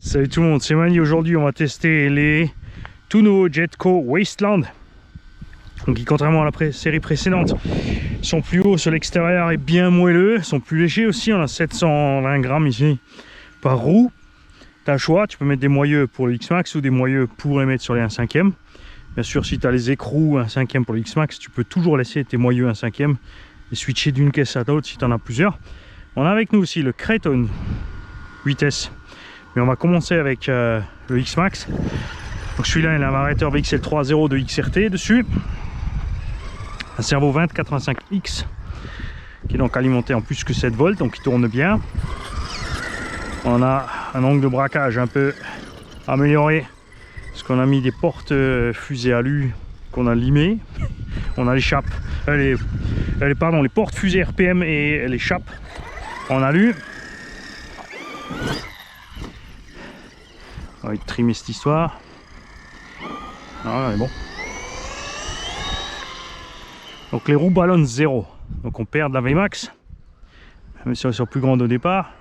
Salut tout le monde, c'est Mani. Aujourd'hui on va tester les tout nouveaux Jetco Wasteland. Donc qui, contrairement à la série précédente, sont plus hauts sur l'extérieur et bien moelleux, sont plus légers aussi. On a 720 grammes ici par roue. Tu as le choix, tu peux mettre des moyeux pour le X-Max ou des moyeux pour les mettre sur les 1/5. Bien sûr, si tu as les écrous 1/5 pour le X-Max, tu peux toujours laisser tes moyeux 1/5 et switcher d'une caisse à l'autre si tu en as plusieurs. On a avec nous aussi le Kraton 8S. Mais on va commencer avec le X-Max. Donc celui-là, il a un variateur VXL 3.0 de XRT dessus. Un servo 2085X qui est donc alimenté en plus que 7 volts, donc il tourne bien. On a un angle de braquage un peu amélioré parce qu'on a mis des portes fusées alu qu'on a limées. On a les chapes, les portes fusées RPM et les chapes en alu. On va trimer cette histoire. Voilà, est bon. Donc les roues ballonnent 0. Donc on perd de la VMAX. Même si on est sur plus grande au départ.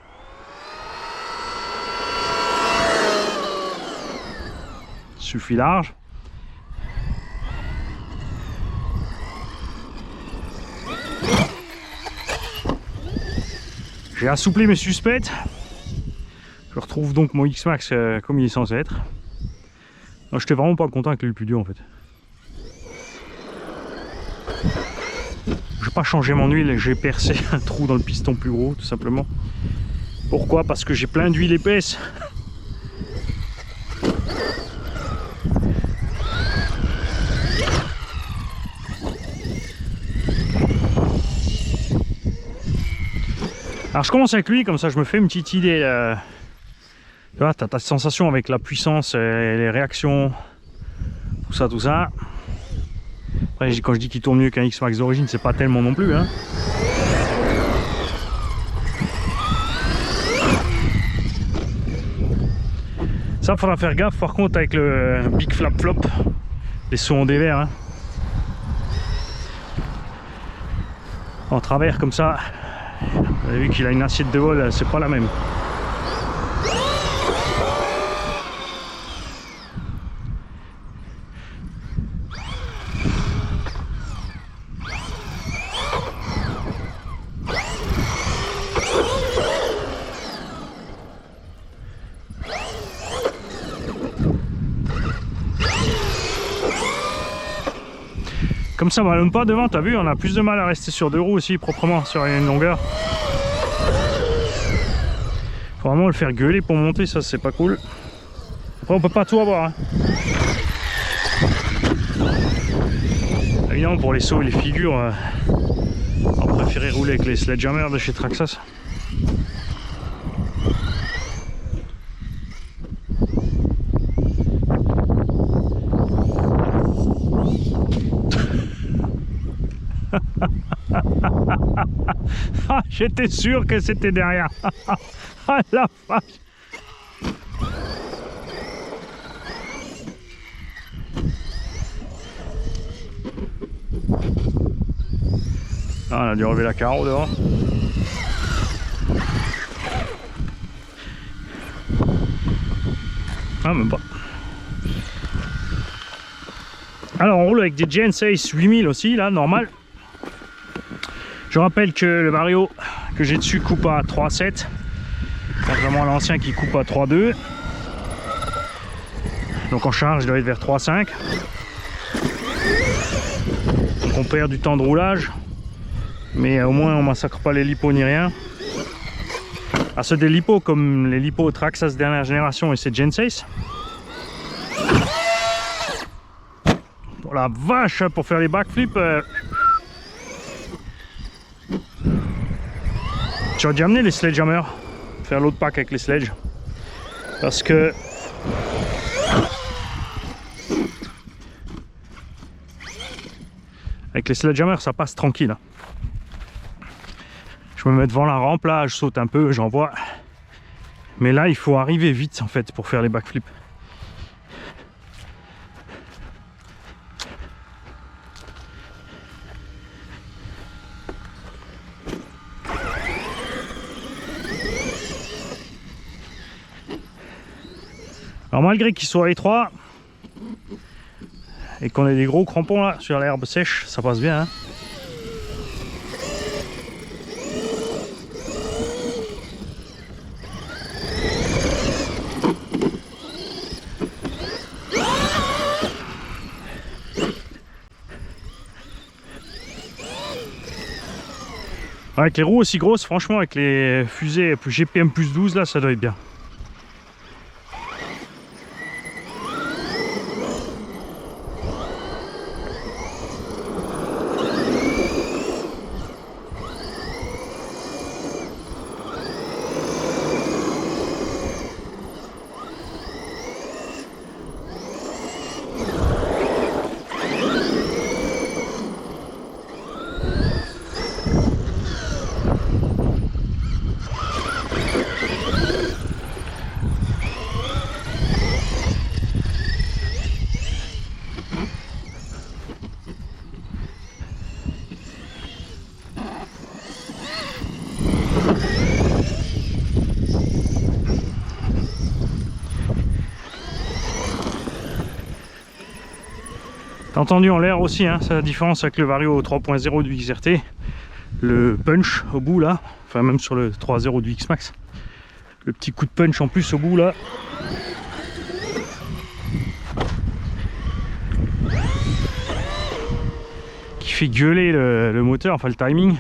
Suffit large. J'ai assoupli mes suspects. Je retrouve donc mon X-Max comme il est censé être. Je n'étais vraiment pas content avec le plus dur en fait. J'ai pas changé mon huile et j'ai percé un trou dans le piston plus gros tout simplement. Pourquoi? Parce que j'ai plein d'huile épaisse. Alors je commence avec lui, comme ça je me fais une petite idée. Tu vois, tu as ta sensation avec la puissance et les réactions, tout ça. Après, quand je dis qu'il tourne mieux qu'un X-Max d'origine, c'est pas tellement non plus. Hein. Ça, faudra faire gaffe par contre avec le Big Flap Flop, les sauts en dévers. Hein. En travers comme ça, vous avez vu qu'il a une assiette de vol, c'est pas la même. Comme ça, on ballonne pas devant, t'as vu, on a plus de mal à rester sur deux roues aussi, proprement, sur une longueur. Faut vraiment le faire gueuler pour monter, ça c'est pas cool. Après, on peut pas tout avoir. Hein. Évidemment, pour les sauts et les figures, on préférait rouler avec les Sledgehammer de chez Traxxas. Ah, j'étais sûr que c'était derrière. Ah la vache. Ah, on a dû relever la carreau devant. Ah, même pas. Alors on roule avec des Gensace 8000 aussi, là, normal. Je rappelle que le Vario que j'ai dessus coupe à 3.7, contrairement à l'ancien qui coupe à 3.2. Donc en charge, il doit être vers 3.5. Donc on perd du temps de roulage, mais au moins on massacre pas les lipos ni rien. À ceux des lipos, comme les lipos Traxxas dernière génération et c'est Gensace. Oh la vache, pour faire les backflips. J'aurais dû amener les Sledgehammer, faire l'autre pack avec les sledges, parce que avec les Sledgehammer ça passe tranquille. Je me mets devant la rampe là, je saute un peu, j'envoie, mais là il faut arriver vite en fait pour faire les backflips. Alors malgré qu'ils soient étroits et qu'on ait des gros crampons là sur l'herbe sèche, ça passe bien, hein. Avec les roues aussi grosses, franchement, avec les fusées GPM plus 12, là, ça doit être bien. T'as entendu en l'air aussi, hein, c'est la différence avec le Vario 3.0 du XRT. Le punch au bout là, enfin même sur le 3.0 du X-Max. Le petit coup de punch en plus au bout là. Qui fait gueuler le moteur, enfin le timing.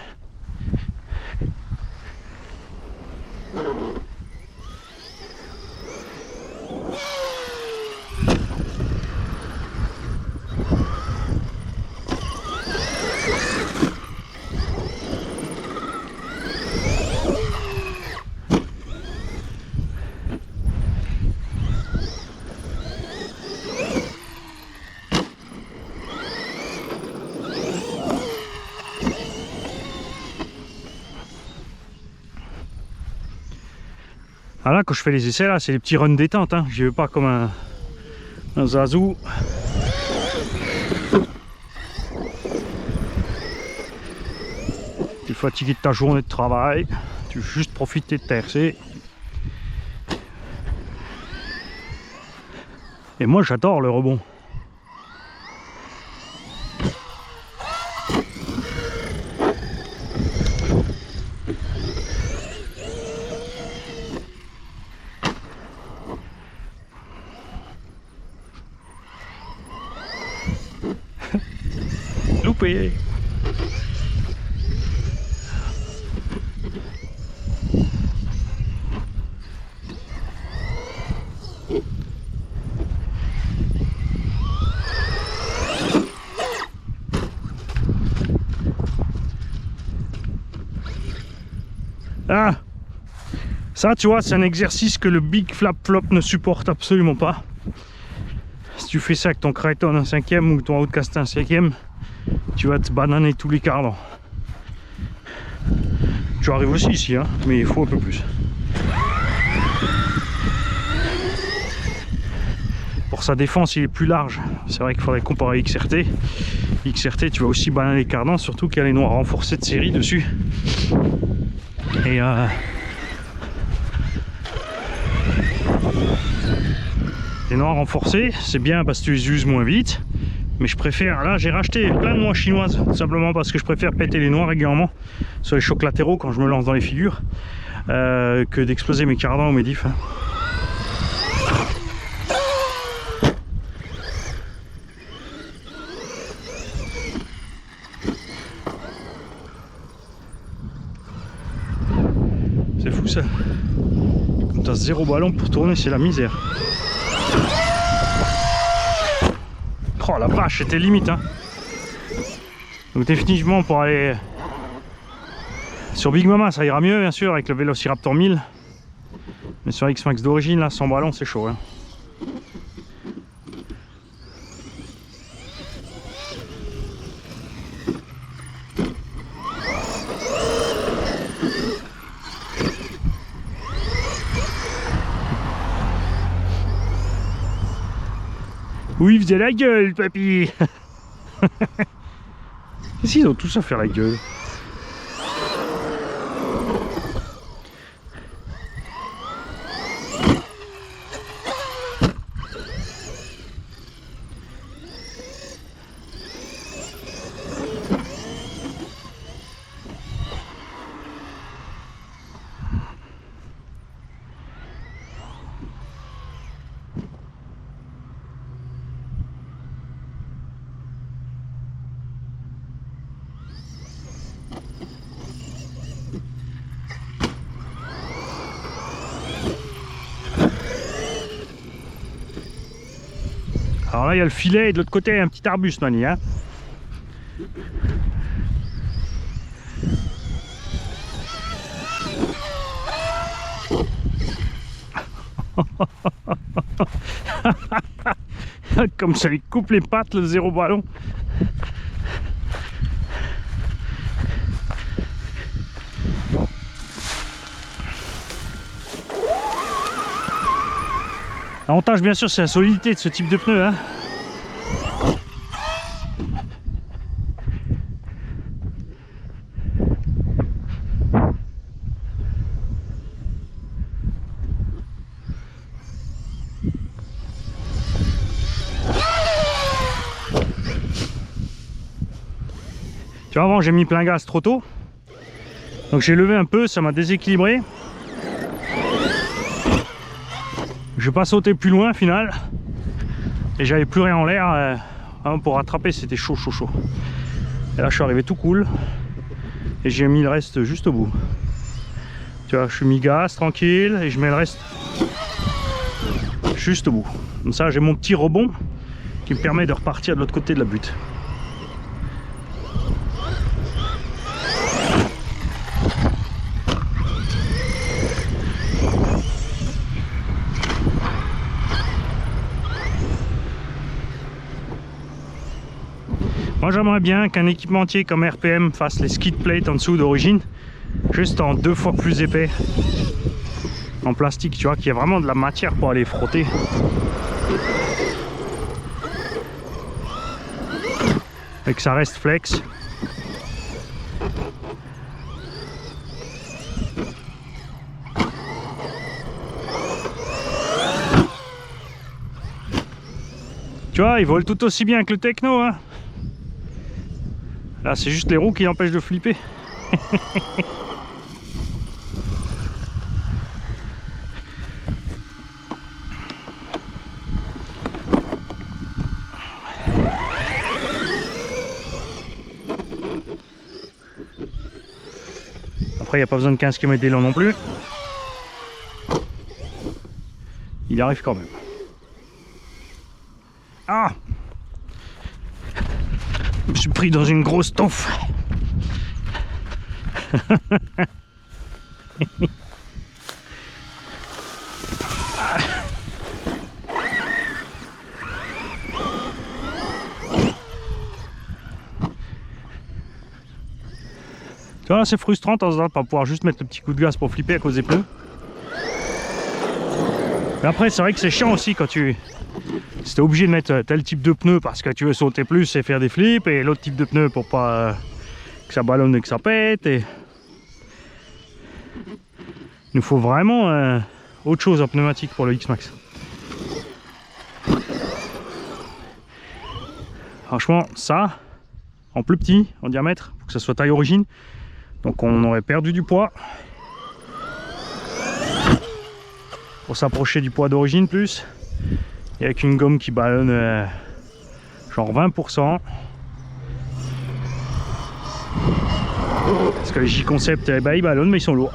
Ah là, quand je fais les essais, là, c'est les petits runs détente, hein. J'y vais pas comme un zazou. Tu es fatigué de ta journée de travail, tu veux juste profiter de ta RC. Et moi, j'adore le rebond. Loupé. Ah, ça tu vois, c'est un exercice que le Big Flap Flop ne supporte absolument pas. Si tu fais ça avec ton Kraton en 5e ou ton Outcast en 5e, tu vas te bananer tous les cardans. Tu arrives aussi ici, hein, mais il faut un peu plus. Pour sa défense, il est plus large. C'est vrai qu'il faudrait comparer XRT. XRT, tu vas aussi bananer les cardans, surtout qu'il y a les noirs renforcés de série dessus. Et les noirs renforcés, c'est bien parce que tu les uses moins vite. Mais je préfère, là j'ai racheté plein de noix chinoises, tout simplement parce que je préfère péter les noix régulièrement sur les chocs latéraux quand je me lance dans les figures, que d'exploser mes cardans ou mes diffs. C'est fou ça. Quand t'as 0 ballon pour tourner, c'est la misère. Oh la vache, c'était limite, hein. Donc définitivement pour aller sur Big Mama ça ira mieux bien sûr avec le Velociraptor 1000. Mais sur X-Max d'origine là sans ballon c'est chaud, hein. Oui, il faisait la gueule, papy. Qu'est-ce qu'ils ont tous à faire la gueule? Alors là, il y a le filet et de l'autre côté, il y a un petit arbuste, Mani. Hein. Comme ça lui coupe les pattes, le zéro ballon. L'avantage, bien sûr, c'est la solidité de ce type de pneu. Hein. Tu vois, avant, j'ai mis plein gaz trop tôt. Donc j'ai levé un peu, ça m'a déséquilibré. Je vais pas sauter plus loin, final. Et j'avais plus rien en l'air. Pour rattraper, c'était chaud, chaud, chaud. Et là, je suis arrivé tout cool. Et j'ai mis le reste juste au bout. Tu vois, je suis mis gaz, tranquille. Et je mets le reste juste au bout. Comme ça, j'ai mon petit rebond qui me permet de repartir de l'autre côté de la butte. Moi j'aimerais bien qu'un équipementier comme RPM fasse les skid plates en dessous d'origine, juste en 2 fois plus épais, en plastique, tu vois, qu'il y a vraiment de la matière pour aller frotter. Et que ça reste flex. Tu vois, il vole tout aussi bien que le Techno, hein. Là, c'est juste les roues qui l'empêchent de flipper. Après, il n'y a pas besoin de 15 km d'élan non plus. Il arrive quand même. Ah! Je me suis pris dans une grosse toffe. Tu vois, c'est frustrant de temps en temps de pas pouvoir juste mettre le petit coup de gaz pour flipper à cause des pneus. Mais après, c'est vrai que c'est chiant aussi quand tu... Si t'es obligé de mettre tel type de pneu parce que tu veux sauter plus et faire des flips, et l'autre type de pneu pour pas que ça ballonne et que ça pète. Et... il nous faut vraiment autre chose en pneumatique pour le X-Max. Franchement, ça, en plus petit, en diamètre, pour que ça soit taille origine, donc on aurait perdu du poids. Pour s'approcher du poids d'origine plus. Et avec une gomme qui ballonne genre 20%. Parce que les J-Concept, bah, ils ballonnent mais ils sont lourds.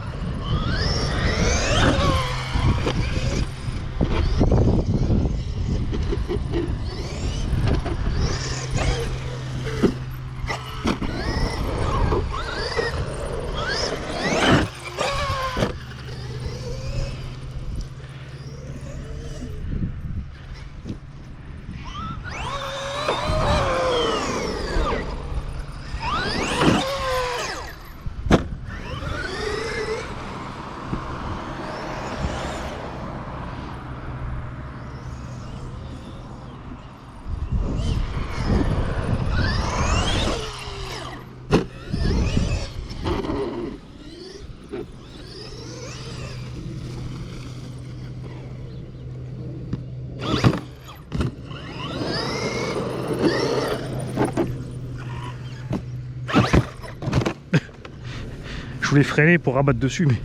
Je voulais freiner pour rabattre dessus, mais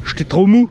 j'étais trop mou.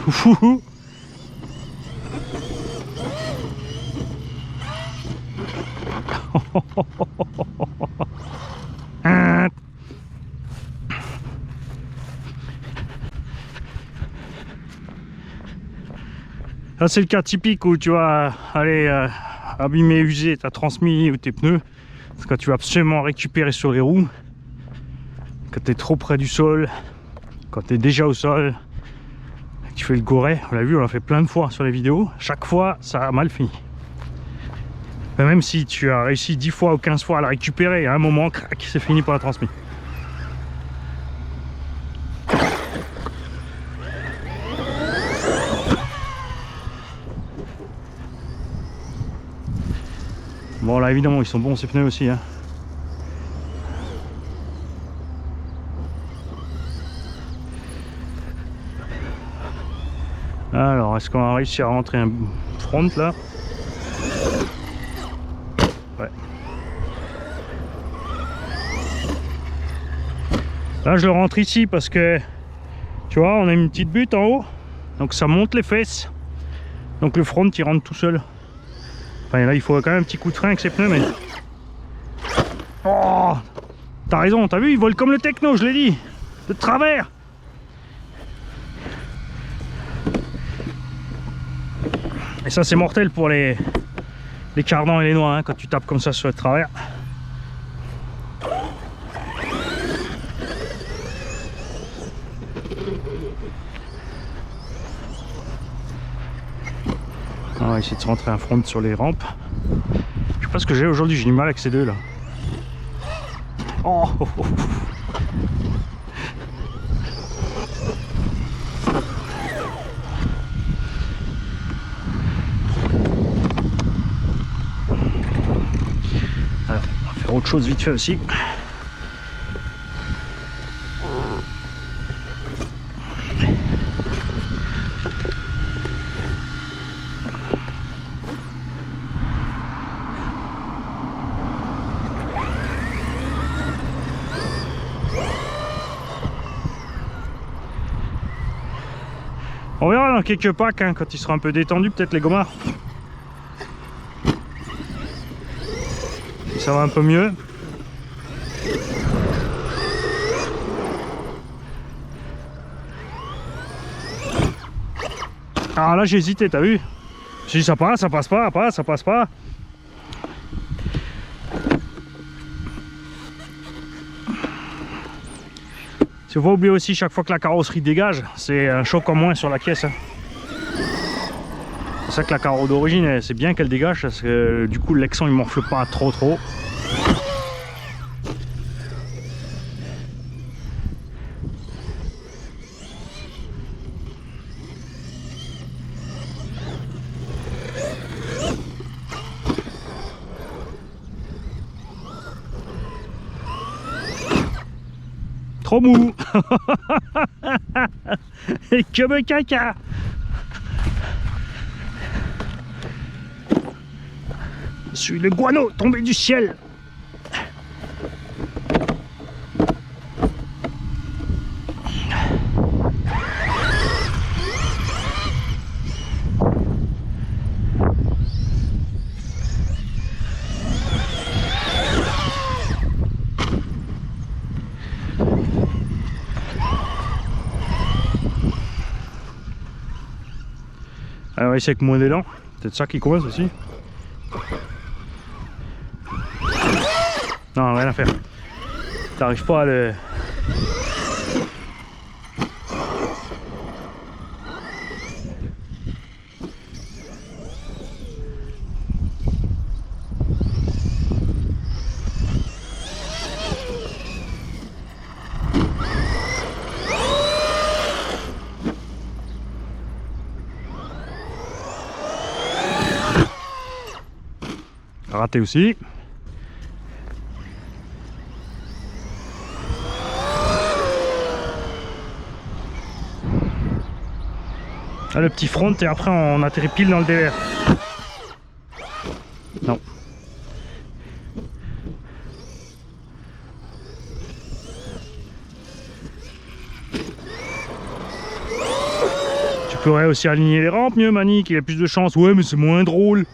Ouhou. Là c'est le cas typique où tu vas aller abîmer, user ta transmission ou tes pneus. C'est quand tu vas absolument récupérer sur les roues. Quand tu es trop près du sol, quand tu es déjà au sol, tu fais le goret. On l'a vu, on l'a fait plein de fois sur les vidéos. Chaque fois, ça a mal fini. Mais même si tu as réussi 10 fois ou 15 fois à la récupérer, à un moment, crac, c'est fini pour la transmission. Bon là évidemment ils sont bons ces pneus aussi hein. Alors est-ce qu'on va réussir à rentrer un front là? Ouais. Là je le rentre ici parce que tu vois on a une petite butte en haut. Donc ça monte les fesses. Donc le front il rentre tout seul. Enfin là il faut quand même un petit coup de frein avec ces pneus mais... Oh, t'as raison, t'as vu, ils volent comme le techno, je l'ai dit. De travers. Et ça c'est mortel pour les cardans et les noix hein, quand tu tapes comme ça sur le travers. On va essayer de se rentrer un front sur les rampes. Je sais pas ce que j'ai aujourd'hui, j'ai du mal avec ces deux là. Oh, oh, oh. Alors, on va faire autre chose vite fait aussi. On verra dans quelques packs hein, quand il sera un peu détendu, peut-être les gommards. Si ça va un peu mieux. Ah là j'ai hésité, t'as vu? J'ai dit ça passe pas, ça passe pas. Il ne faut pas oublier aussi chaque fois que la carrosserie dégage, c'est un choc en moins sur la caisse. Hein. C'est ça que la carreau d'origine, c'est bien qu'elle dégage parce que du coup le Lexan il morfle pas trop. Trop mou. Et comme caca. Je suis le guano tombé du ciel. Alors, on va essayer avec moins d'élan. Peut-être ça qui coince aussi. Non, rien à faire. T'arrives pas à le... Raté aussi. Là, le petit front et après on atterrit pile dans le DVR. Non. pourrais aussi aligner les rampes mieux, Manic, il a plus de chance. Ouais, mais c'est moins drôle.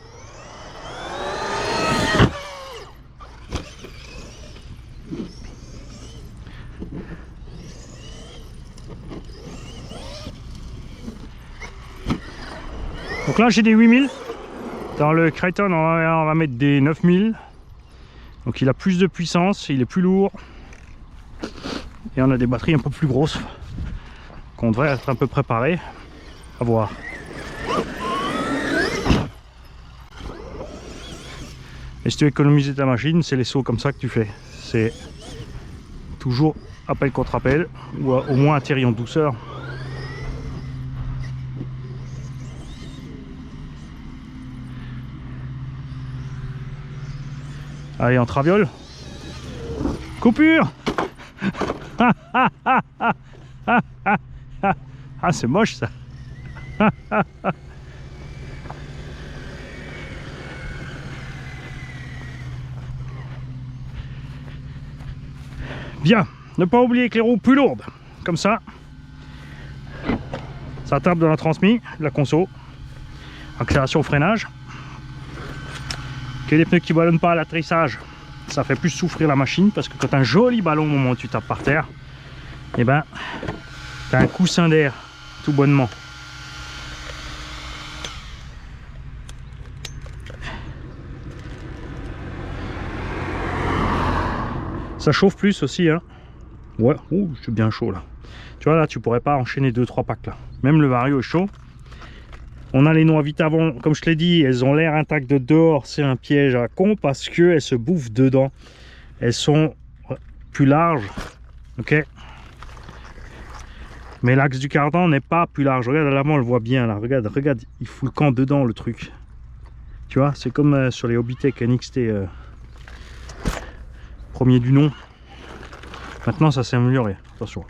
Donc là j'ai des 8000. Dans le Kraton on va mettre des 9000. Donc il a plus de puissance, il est plus lourd. Et on a des batteries un peu plus grosses. Qu'on devrait être un peu préparé. À voir. Et si tu veux économiser ta machine, c'est les sauts comme ça que tu fais. C'est toujours appel contre appel. Ou au moins atterri en douceur. Allez, en traviole. Coupure. Ah, c'est moche ça. Bien, ne pas oublier que les roues plus lourdes, comme ça tape dans la transmis, la conso, accélération, freinage. Que les pneus qui ballonnent pas à l'atterrissage, ça fait plus souffrir la machine, parce que quand tu as un joli ballon au moment où tu tapes par terre, et ben tu as un coussin d'air tout bonnement. Ça chauffe plus aussi, hein. Ouais, ouh, je suis bien chaud là. Tu vois là, tu pourrais pas enchaîner 2-3 packs là. Même le Vario est chaud. On a les noix vite avant, comme je te l'ai dit, elles ont l'air intactes de dehors, c'est un piège à con parce qu'elles se bouffent dedans. Elles sont plus larges, ok. Mais l'axe du cardan n'est pas plus large. Regarde à l'avant, on le voit bien là. Regarde, regarde, il fout le camp dedans le truc. Tu vois, c'est comme sur les Hobbytech NXT premier du nom. Maintenant, ça s'est amélioré. Attention.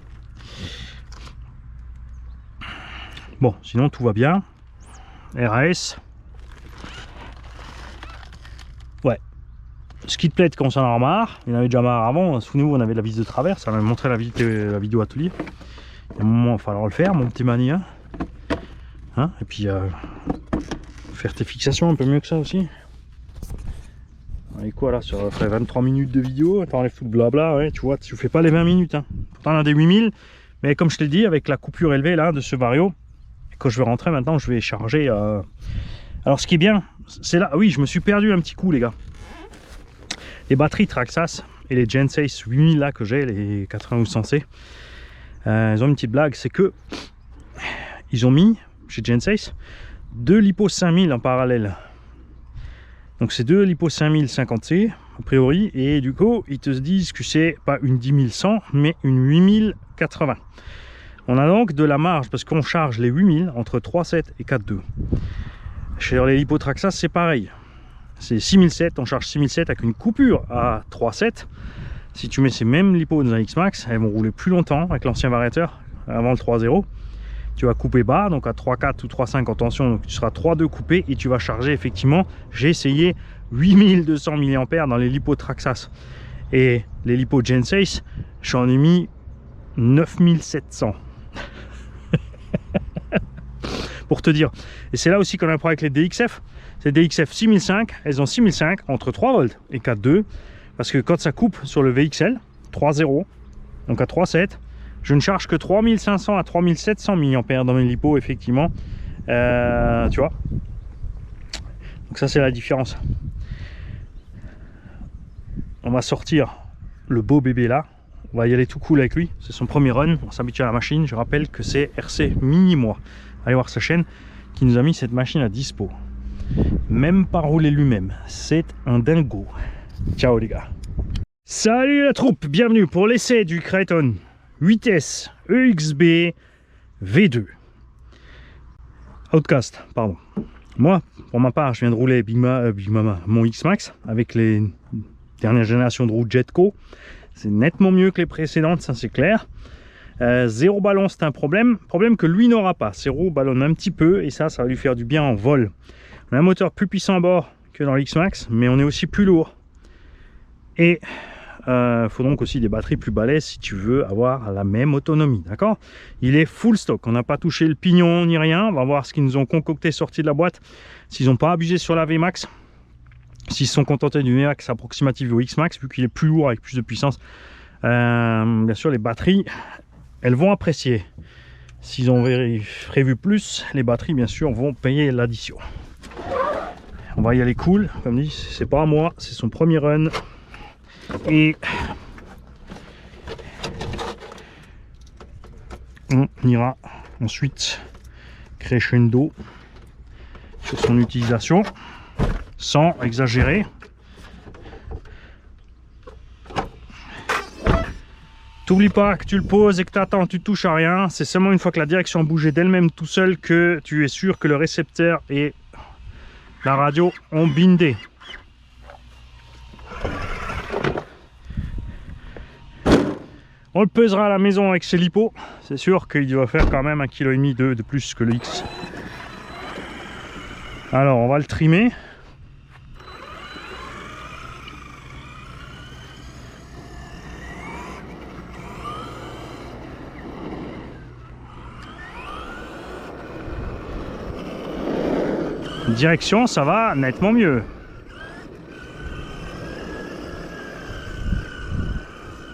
Bon, sinon tout va bien. RAS. Ouais. Skid plate quand on en a marre. Il y en avait déjà marre avant. Souvenez-vous, on avait la vis de travers. Ça m'a montré la vidéo atelier. Il y a un moment, il va falloir le faire, mon petit mani. Hein, et puis faire tes fixations un peu mieux que ça aussi. Et quoi là, ça ferait 23 minutes de vidéo. T'enlèves tout le blabla. Ouais, tu vois, tu fais pas les 20 minutes. Hein. Pourtant, on a des 8000. Mais comme je t'ai dit, avec la coupure élevée là de ce Vario, quand je vais rentrer maintenant, je vais charger. Alors, ce qui est bien, c'est là. Oui, je me suis perdu un petit coup, les gars. Les batteries Traxxas et les Genseis 8000 là que j'ai, les 80 ou 100C. Ils ont une petite blague, c'est que ils ont mis chez Genseis 2 Lipo 5000 en parallèle. Donc c'est 2 Lipo 5000 50C a priori, et du coup ils te disent que c'est pas une 10100 mais une 8080. On a donc de la marge parce qu'on charge les 8000 entre 3.7 et 4.2. Chez les Lipo Traxxas c'est pareil. C'est 6007, on charge 6007 avec une coupure à 3.7. Si tu mets ces mêmes lipos dans un X-Max, elles vont rouler plus longtemps avec l'ancien variateur avant le 3.0. Tu vas couper bas, donc à 3.4 ou 3.5 en tension, donc tu seras 3.2 coupé et tu vas charger effectivement. J'ai essayé 8200 mAh dans les lipos Traxxas et les lipos Genseis, j'en ai mis 9700. Pour te dire. Et c'est là aussi qu'on a un problème avec les DXF. C'est DXF 6005, elles ont 6005 entre 3 volts et 4.2. Parce que quand ça coupe sur le VXL 3.0, donc à 3.7, je ne charge que 3500 à 3700 mAh dans mes lipos, effectivement. Tu vois. Donc ça, c'est la différence. On va sortir le beau bébé là. On va y aller tout cool avec lui. C'est son premier run. On s'habitue à la machine. Je rappelle que c'est RC Mini-moi. Allez voir sa chaîne qui nous a mis cette machine à dispo. Même pas roulé lui-même. C'est un dingo. Ciao les gars. Salut la troupe. Bienvenue pour l'essai du Kraton 8S EXB V2. Outcast, pardon. Moi, pour ma part, je viens de rouler Big Mama, mon X-Max avec les dernières générations de roues Jetco. C'est nettement mieux que les précédentes, ça c'est clair. Zéro ballon, c'est un problème que lui n'aura pas. Ses roues ballonnent un petit peu et ça va lui faire du bien en vol. On a un moteur plus puissant à bord que dans l'X-Max, mais on est aussi plus lourd. Et faut donc aussi des batteries plus balèzes si tu veux avoir la même autonomie, d'accord? Il est full stock, on n'a pas touché le pignon ni rien. On va voir ce qu'ils nous ont concocté sorti de la boîte, s'ils n'ont pas abusé sur la VMAX, s'ils se sont contentés du VMAX approximative au X-Max vu qu'il est plus lourd avec plus de puissance. Bien sûr les batteries, elles vont apprécier. S'ils ont prévu plus, les batteries bien sûr vont payer l'addition. On va y aller cool, comme dit, c'est pas à moi, c'est son premier run. Et on ira ensuite crescendo sur son utilisation sans exagérer. T'oublie pas que tu le poses et que tu attends, tu touches à rien. C'est seulement une fois que la direction a bougé d'elle-même tout seul que tu es sûr que le récepteur et la radio ont bindé. On le pesera à la maison avec ses lipos. C'est sûr qu'il doit faire quand même 1,5 kg de plus que le X. Alors on va le trimer. Direction, ça va nettement mieux.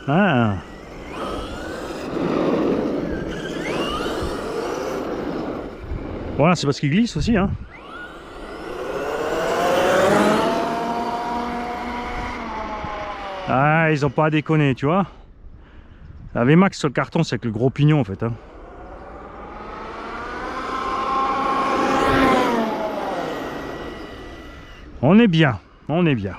Ah. Voilà, c'est parce qu'il glisse aussi, hein. Ah, ils ont pas déconné, tu vois. La VMAX sur le carton, c'est avec le gros pignon en fait, hein. On est bien, on est bien.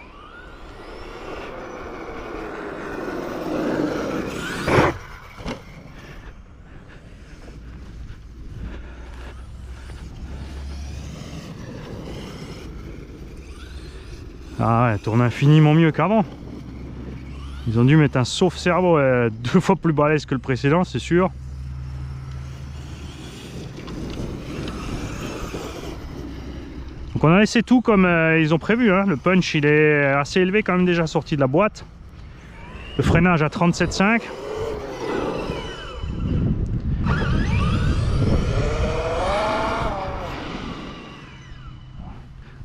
Ah ouais, elle tourne infiniment mieux qu'avant. Ils ont dû mettre un sauve-cerveau 2 fois plus balèze que le précédent, c'est sûr. Donc on a laissé tout comme ils ont prévu, hein. Le punch il est assez élevé quand même déjà sorti de la boîte. Le freinage à 37,5.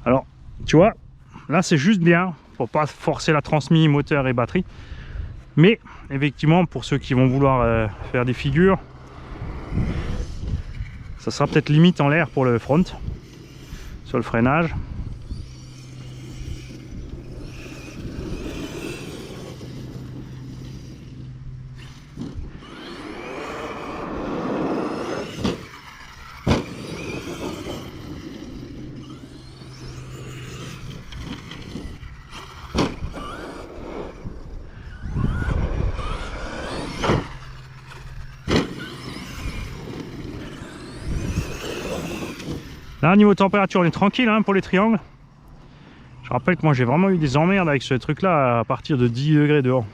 Alors tu vois, là c'est juste bien pour pas forcer la transmission, moteur et batterie. Mais effectivement pour ceux qui vont vouloir faire des figures, ça sera peut-être limite en l'air pour le front. Sur le freinage. Là, niveau température, on est tranquille hein, pour les triangles. Je rappelle que moi j'ai vraiment eu des emmerdes avec ce truc là à partir de 10 degrés dehors.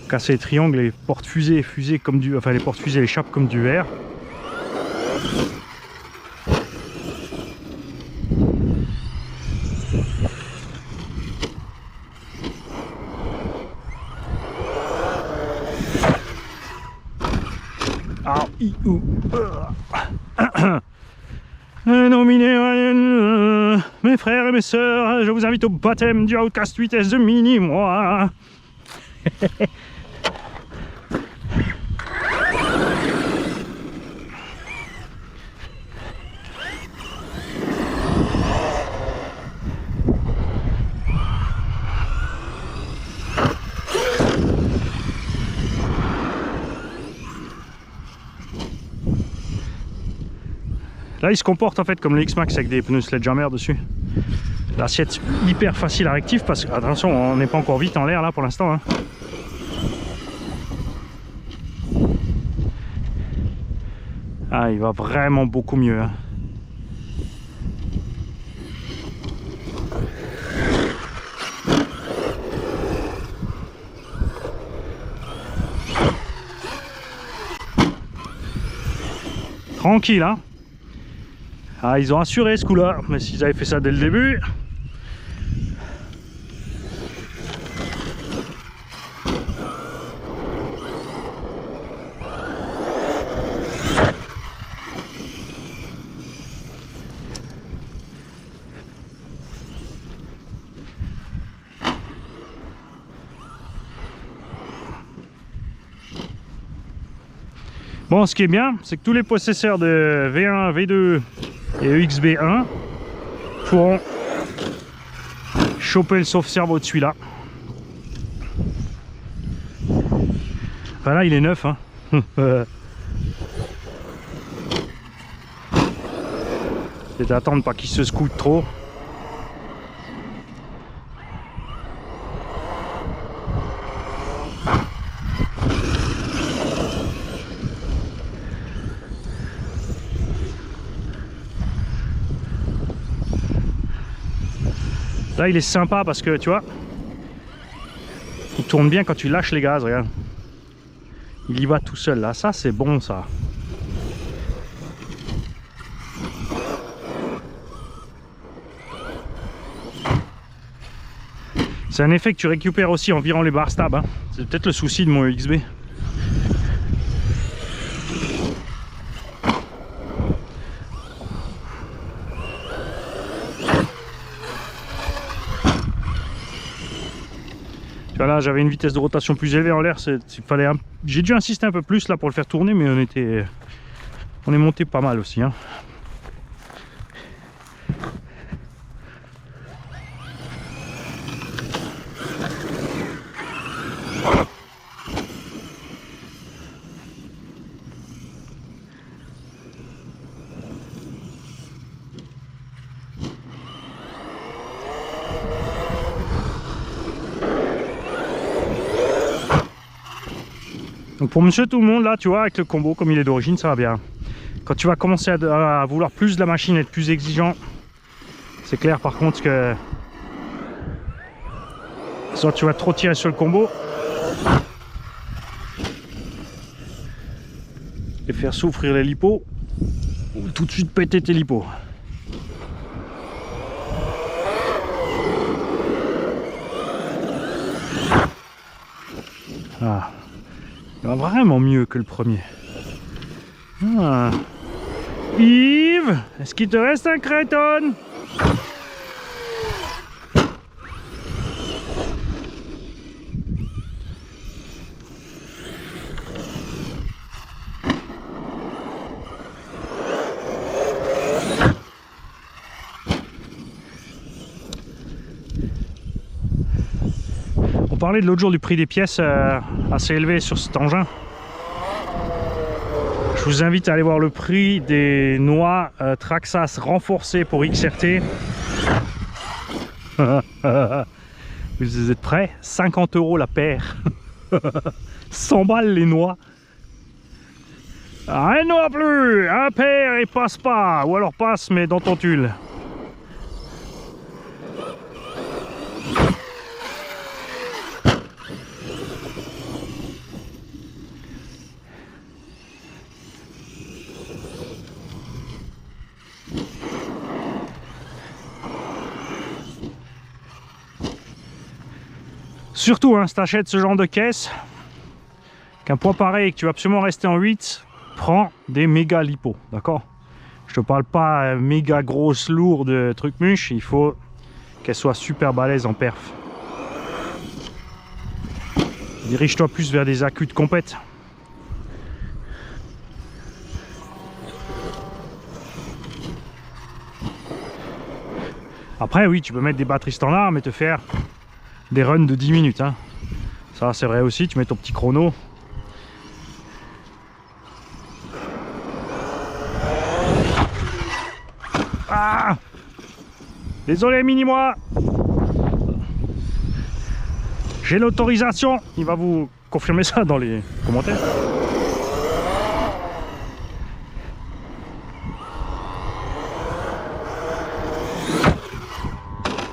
Casser les triangles, les portes-fusées, comme du. Enfin les portes-fusées, les chapes comme du verre. Ah, nominé, mes frères et mes sœurs, je vous invite au baptême du Outcast 8S de Mini, moi. Là il se comporte en fait comme le X-Max avec des pneus Sledgehammer dessus. L'assiette hyper facile à rectifier parce que, attention, on n'est pas encore vite en l'air là pour l'instant hein. Ah il va vraiment beaucoup mieux hein. Tranquille hein. Ah, ils ont assuré ce coup là, mais s'ils avaient fait ça dès le début. Bon, ce qui est bien, c'est que tous les possesseurs de V1, V2 et EXB1 pourront choper le sauve-cerveau de celui-là. Enfin là, il est neuf, hein. C'est d'attendre pas qu'il se scoute trop. Là, il est sympa parce que tu vois, il tourne bien quand tu lâches les gaz, regarde. Il y va tout seul là, ça c'est bon ça. C'est un effet que tu récupères aussi en virant les barres stab, hein. C'est peut-être le souci de mon EXB. Tu vois là, j'avais une vitesse de rotation plus élevée en l'air, j'ai dû insister un peu plus là pour le faire tourner, mais on est monté pas mal aussi, hein. Donc pour monsieur tout le monde là, tu vois, avec le combo comme il est d'origine, ça va bien. Quand tu vas commencer à vouloir plus de la machine, être plus exigeant, c'est clair par contre que soit tu vas trop tirer sur le combo et faire souffrir les lipos, ou tout de suite péter tes lipos. Ah. Il va vraiment mieux que le premier. Ah. Yves, est-ce qu'il te reste un Kraton? On parlait de l'autre jour du prix des pièces assez élevé sur cet engin. Je vous invite à aller voir le prix des noix Traxxas renforcées pour XRT. Vous êtes prêts? 50 € la paire. 100 balles les noix. Un noix plus, un paire et passe pas. Ou alors passe mais dans ton tulle. Surtout, hein, si tu achètes ce genre de caisse, qu'un poids pareil et que tu vas absolument rester en 8, prends des méga lipos, d'accord? Je te parle pas méga grosse, lourde, truc muche, il faut qu'elle soit super balèze en perf. Dirige-toi plus vers des accus de compète. Après, oui, tu peux mettre des batteries standards, mais te faire des runs de 10 minutes, hein. Ça c'est vrai aussi, tu mets ton petit chrono. Ah, désolé mini-moi, j'ai l'autorisation. Il va vous confirmer ça dans les commentaires.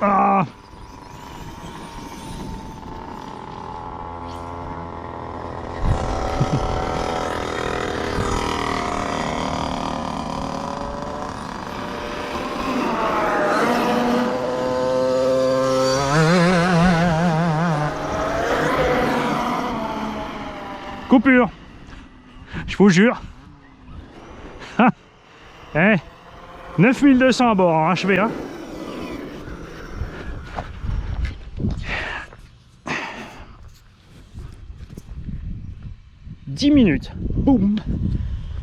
Ah, coupure, je vous jure. Eh, 9200 à bord en HV, hein. 10 minutes. Boum.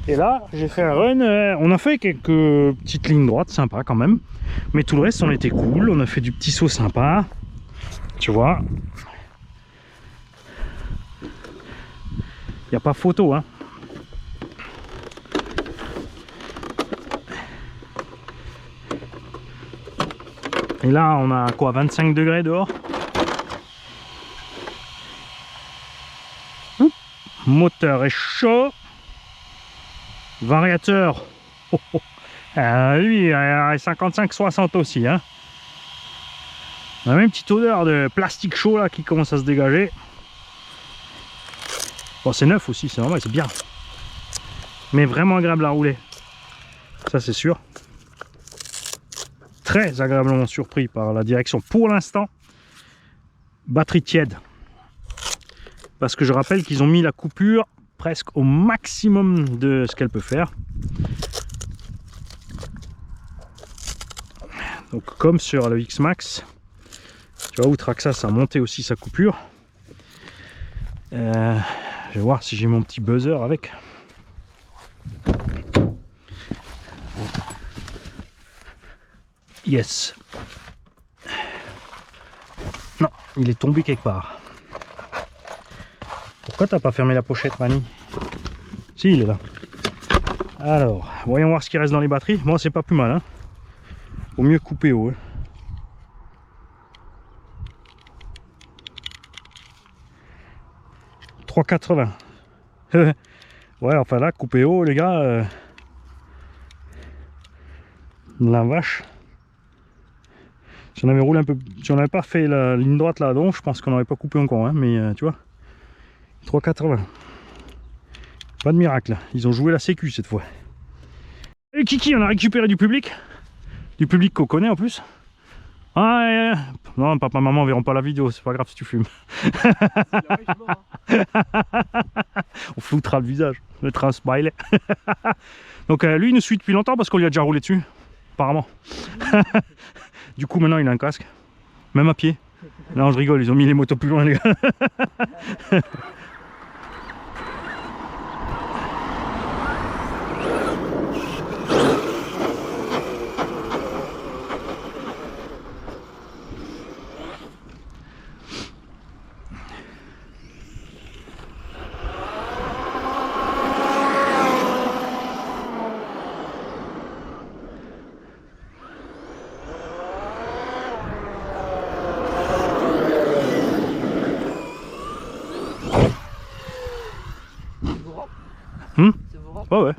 Et là, j'ai fait un run. On a fait quelques petites lignes droites sympas quand même. Mais tout le reste, on était cool. On a fait du petit saut sympa. Tu vois. Il n'y a pas photo, hein. Et là, on a quoi, 25 degrés dehors. Moteur est chaud. Variateur. Oh, oh. Lui, il a 55-60 aussi. Hein. On a même une petite odeur de plastique chaud là qui commence à se dégager. Bon, c'est neuf aussi, c'est normal, c'est bien. Mais vraiment agréable à rouler. Ça, c'est sûr. Très agréablement surpris par la direction. Pour l'instant, batterie tiède. Parce que je rappelle qu'ils ont mis la coupure presque au maximum de ce qu'elle peut faire. Donc comme sur le X-Max, tu vois où Traxxas a monté aussi sa coupure. Je vais voir si j'ai mon petit buzzer avec. Yes. Non, il est tombé quelque part. Pourquoi t'as pas fermé la pochette, Mani? Si, il est là. Alors, voyons voir ce qui reste dans les batteries. Bon, c'est pas plus mal, hein. Au mieux couper haut. Hein. $3,80. Ouais, enfin là, couper haut, les gars. La vache. Si on avait roulé un peu, si on n'avait pas fait la ligne droite là, donc je pense qu'on n'aurait pas coupé encore, hein, mais tu vois, 3,80. Pas de miracle, ils ont joué la sécu cette fois. Et Kiki, on a récupéré du public qu'on connaît en plus. Ah, non, papa, maman verront pas la vidéo, c'est pas grave si tu fumes. On floutera le visage, on mettra un smiley. Donc lui il nous suit depuis longtemps parce qu'on lui a déjà roulé dessus, apparemment. Du coup maintenant il a un casque, même à pied. Non, je rigole, ils ont mis les motos plus loin les gars. Ouais, ouais.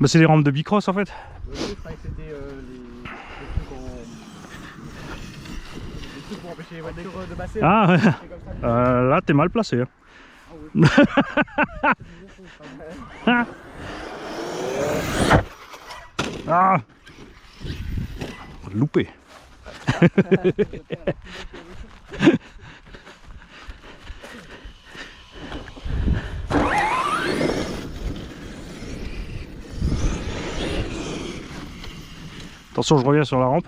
Bah, c'est les rampes de Bicross en fait. Ouais, je croyais que c'était les trucs pour empêcher les voitures de passer. Ah, là t'es mal placé. Hein. Ah, oui. Ah. Loupé. Attention, je reviens sur la rampe.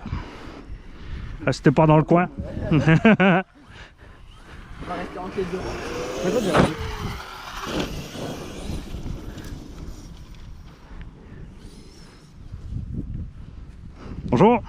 Restez pas dans le coin. On va rester entre les deux. Bonjour.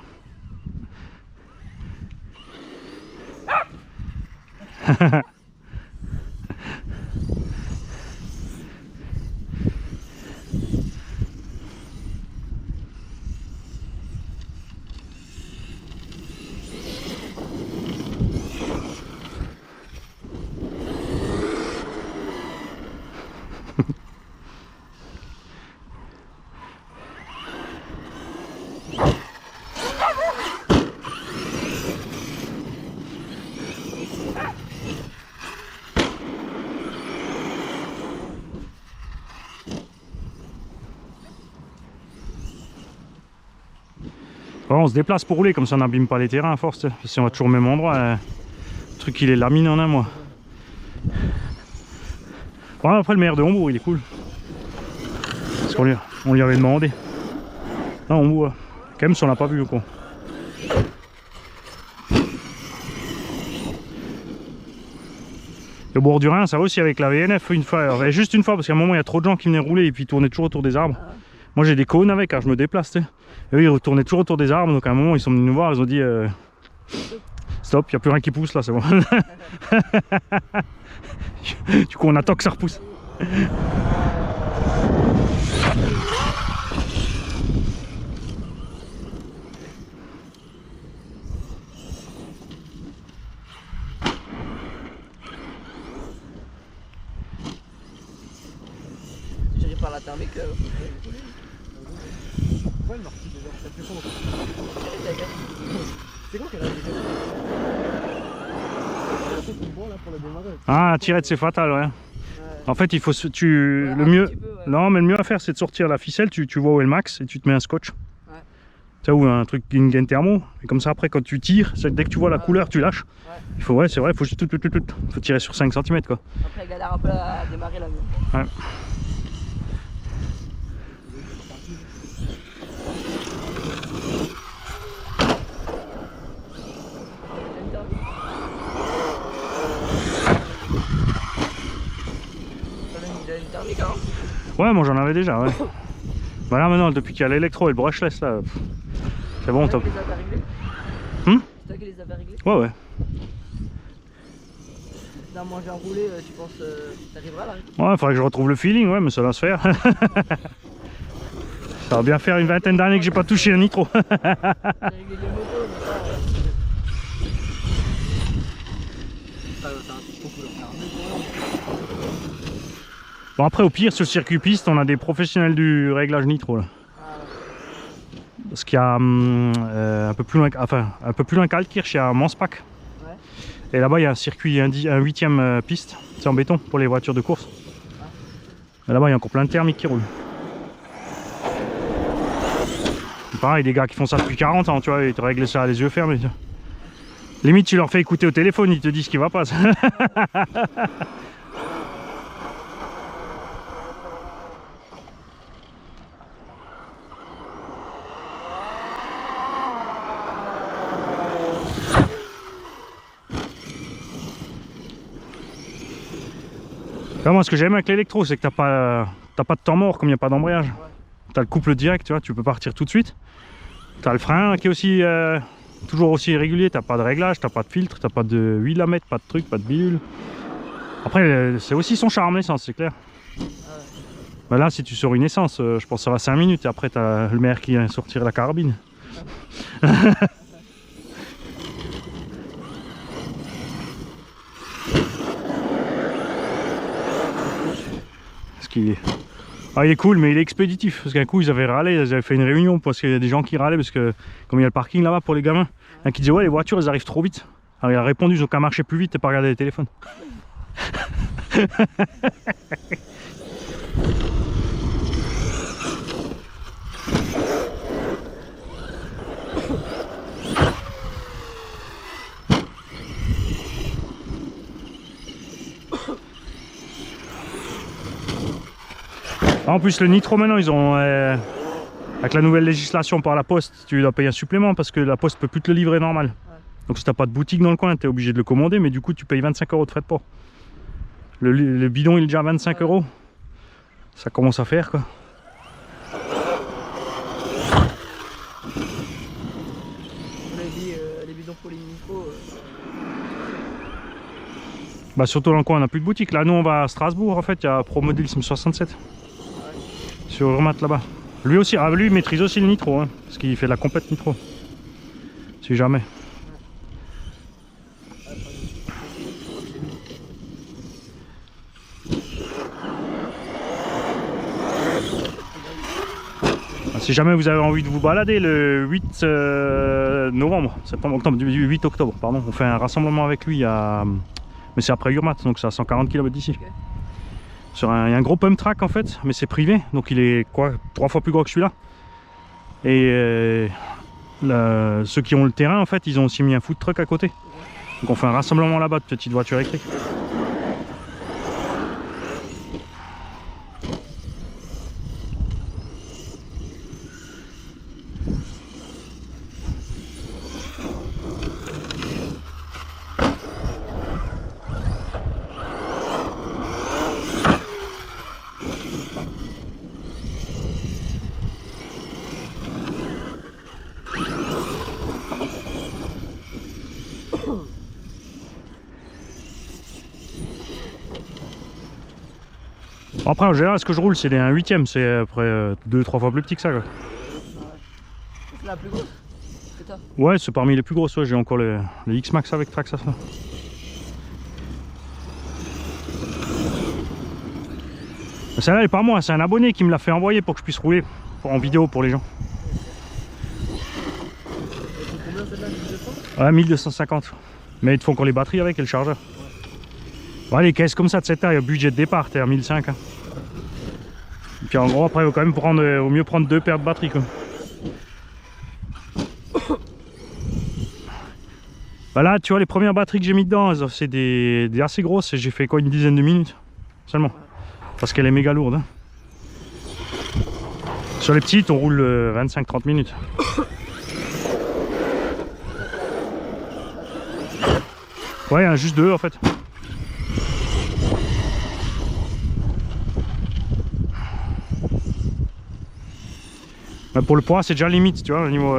On se déplace pour rouler, comme ça on n'abîme pas les terrains à force. Si on va toujours au même endroit, le truc il est laminé en un mois. Bon, après le meilleur de Hombourg il est cool. Parce qu'on lui avait demandé. Non, Hombourg, quand même si on l'a pas vu quoi. Le bord du Rhin, ça va aussi avec la VNF une fois. Juste une fois, parce qu'à un moment, il y a trop de gens qui venaient rouler et puis ils tournaient toujours autour des arbres. Moi, j'ai des cônes avec, car je me déplace, tu sais. Et eux, ils tournaient toujours autour des arbres, donc à un moment, ils sont venus nous voir, ils ont dit stop, il n'y a plus rien qui pousse là, c'est bon. Du coup, on attend que ça repousse. J'arrive par la thermique. Ouais, le marquis déjà, ça fait chaud. C'est quoi qu'elle a déjà pour la démarrer. Ah, la tirette, c'est fatal, ouais. En fait, il faut le mieux. Non, mais le mieux à faire, c'est de sortir la ficelle. Tu vois où est le max et tu te mets un scotch. Ouais. Tu vois, ou un truc, une gaine thermo. Et comme ça, après, quand tu tires, dès que tu vois la couleur, tu lâches. Ouais. Il faut, ouais, c'est vrai, il faut tirer sur 5 cm quoi. Après, elle galère un peu à démarrer là. Mais... Ouais. Ouais, moi j'en avais déjà, ouais. Bah là maintenant, depuis qu'il y a l'électro et le brushless là, c'est bon, top. C'est toi qui les avais réglés C'est toi qui les avais réglés? Ouais, ouais. D'un manger à rouler, tu penses t'arriveras là? Ouais, faudrait que je retrouve le feeling, ouais, mais ça va se faire. Ça va bien faire une vingtaine d'années que j'ai pas touché un nitro. J'ai réglé les motos, mais ça... Bon après au pire sur le circuit piste on a des professionnels du réglage nitro là. Parce qu'il y a un peu plus loin, qu'à Altkirch, il y a Mansbach. Ouais. Et là-bas il y a un circuit, un 8ème piste, c'est en béton pour les voitures de course. Et là-bas il y a encore plein de thermiques qui roulent. Pareil, des gars qui font ça depuis 40 ans, tu vois, ils te règlent ça les yeux fermés. Tu vois. Limite tu leur fais écouter au téléphone, ils te disent ce qui va pas. Là, moi ce que j'aime avec l'électro c'est que t'as pas de temps mort comme il n'y a pas d'embrayage. Ouais. T'as le couple direct, tu vois, tu peux partir tout de suite. T'as le frein qui est aussi toujours aussi régulier, t'as pas de réglage, t'as pas de filtre, t'as pas de huile à mettre, pas de truc, pas de bidule. Après c'est aussi son charme l'essence, c'est clair. Ouais. Bah là si tu sors une essence, je pense que ça va 5 minutes et après t'as le maire qui vient sortir la carabine. Ouais. Ah, il est cool mais il est expéditif parce qu'un coup ils avaient râlé, ils avaient fait une réunion parce qu'il y a des gens qui râlaient parce que comme il y a le parking là-bas pour les gamins, un qui disait ouais les voitures elles arrivent trop vite. Alors il a répondu ils ont qu'à marcher plus vite et pas regarder les téléphones. En plus le nitro maintenant ils ont avec la nouvelle législation par la poste tu dois payer un supplément parce que la poste peut plus te le livrer normal. Ouais. Donc si t'as pas de boutique dans le coin tu es obligé de le commander mais du coup tu payes 25 € de frais de port. Le bidon il est déjà à 25 €. Ça commence à faire quoi. Les bidons pour les nitro. Bah surtout dans le coin on n'a plus de boutique. Là nous on va à Strasbourg en fait, il y a ProModelisme 67. Ouais. Sur Urmat là-bas. Lui aussi, lui il maîtrise aussi le nitro hein, parce qu'il fait de la compète nitro. Si jamais. Si jamais vous avez envie de vous balader le 8 novembre, septembre, octobre, du 8 octobre, pardon, on fait un rassemblement avec lui à... Mais c'est après Urmat, donc c'est à 140 km d'ici. Okay. Il y a un gros pump track en fait, mais c'est privé, donc il est quoi 3 fois plus gros que celui-là. Et ceux qui ont le terrain en fait, ils ont aussi mis un food truck à côté. Donc on fait un rassemblement là-bas de petites voitures électriques. Après, en général, ce que je roule, c'est un 8ème, c'est à peu près 2-3 fois plus petit que ça, quoi. C'est la plus grosse que t'as? Ouais, c'est parmi les plus grosses, ouais, j'ai encore le X-Max avec Traxxas. Celle-là, elle est pas moi, c'est un abonné qui me l'a fait envoyer pour que je puisse rouler en vidéo pour les gens. Combien celle-là? 1200? Ouais, 1250. Mais ils te font encore les batteries avec et le chargeur. Ouais, les caisses comme ça de cette taille, budget de départ, t'es à 1005. Hein. Et puis en gros, après, il faut quand même prendre, au mieux prendre 2 paires de batteries, quoi. Bah là, tu vois, les premières batteries que j'ai mis dedans, c'est des assez grosses et j'ai fait quoi, une dizaine de minutes seulement. Parce qu'elle est méga lourde. Hein. Sur les petites, on roule 25-30 minutes. Ouais, il y en a juste 2 en fait. Mais pour le poids, c'est déjà limite, tu vois, au niveau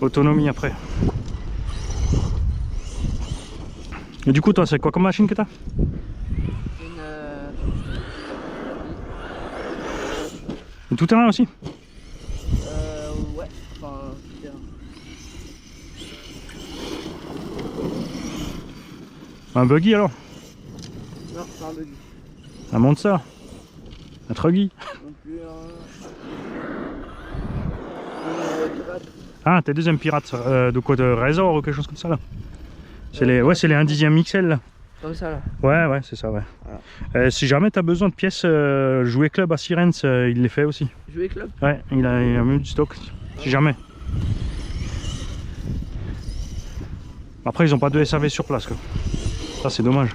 autonomie après. Et du coup, toi, c'est quoi comme machine que t'as? Une tout-terrain aussi? Ouais, enfin, tout-terrain. Un buggy alors? Non, c'est un buggy. Un Monster? Un Truggy? Non plus un pirate. Ah, t'es deuxième pirate, de quoi, de Razor ou quelque chose comme ça là? C'est les, ouais, c'est les 1 dixième XL là. Comme ça là. Ouais, c'est ça, ouais. Voilà. Si jamais t'as besoin de pièces jouer club à Sirens, il les fait aussi. Jouer club? Ouais, il a même du stock, si jamais. Après, ils ont pas de SAV sur place, quoi. Ça, c'est dommage.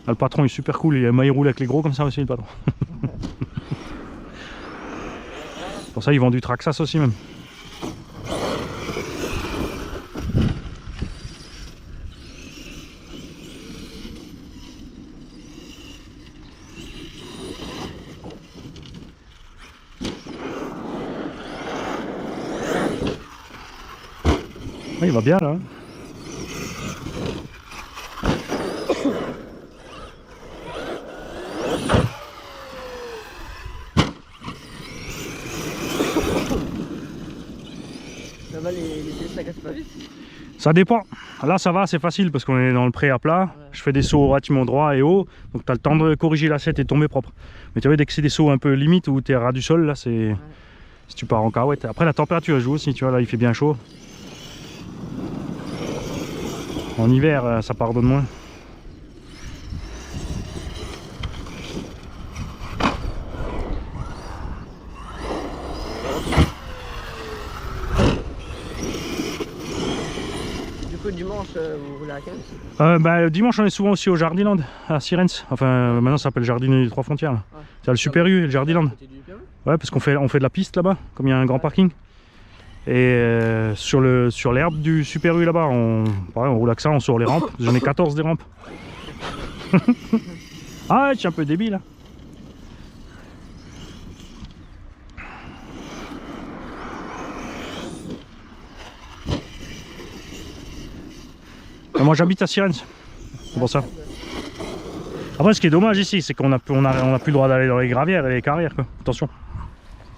Là, le patron est super cool, il roule avec les gros comme ça aussi, le patron. Pour ça, ils vendent du Traxxas aussi, même. Il va bien là. Ça va, les pièces, ça casse pas vite? Ça dépend. Là ça va, c'est facile parce qu'on est dans le pré à plat. Ouais. Je fais des sauts relativement droits et hauts. Donc tu as le temps de corriger l'assiette et de tomber propre. Mais tu vois, dès que c'est des sauts un peu limite où tu es ras du sol, là c'est... Ouais. Si tu pars en carouette. Après la température joue aussi, tu vois, là il fait bien chaud. En hiver, ça pardonne moins. Du coup, dimanche, vous roulez à quelle? Le dimanche, on est souvent aussi au Jardiland, à Sirens. Enfin, maintenant ça s'appelle Jardin des Trois Frontières. Ouais. C'est le Super U et le Jardiland. Ouais, parce qu'on fait de la piste là-bas, comme il y a un grand parking. Et sur l'herbe du Super U là-bas, on roule avec ça, on sort les rampes. J'en ai 14 des rampes. Ah ouais, je suis un peu débile. Moi j'habite à Sirens, c'est pour ça. Après ce qui est dommage ici, c'est qu'on a plus le droit d'aller dans les gravières et les carrières, quoi. Attention.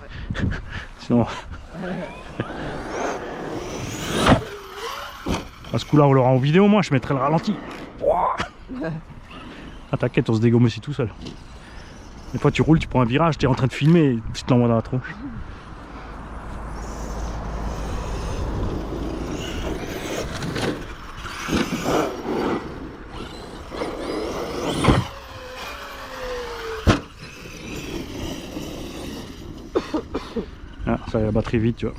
Ouais. Sinon... À ce coup-là, on l'aura en vidéo, moi je mettrai le ralenti. Ah t'inquiète, on se dégomme aussi tout seul. Des fois tu roules, tu prends un virage, tu es en train de filmer et tu te l'envoies dans la tronche. Ah, ça va très vite, tu vois.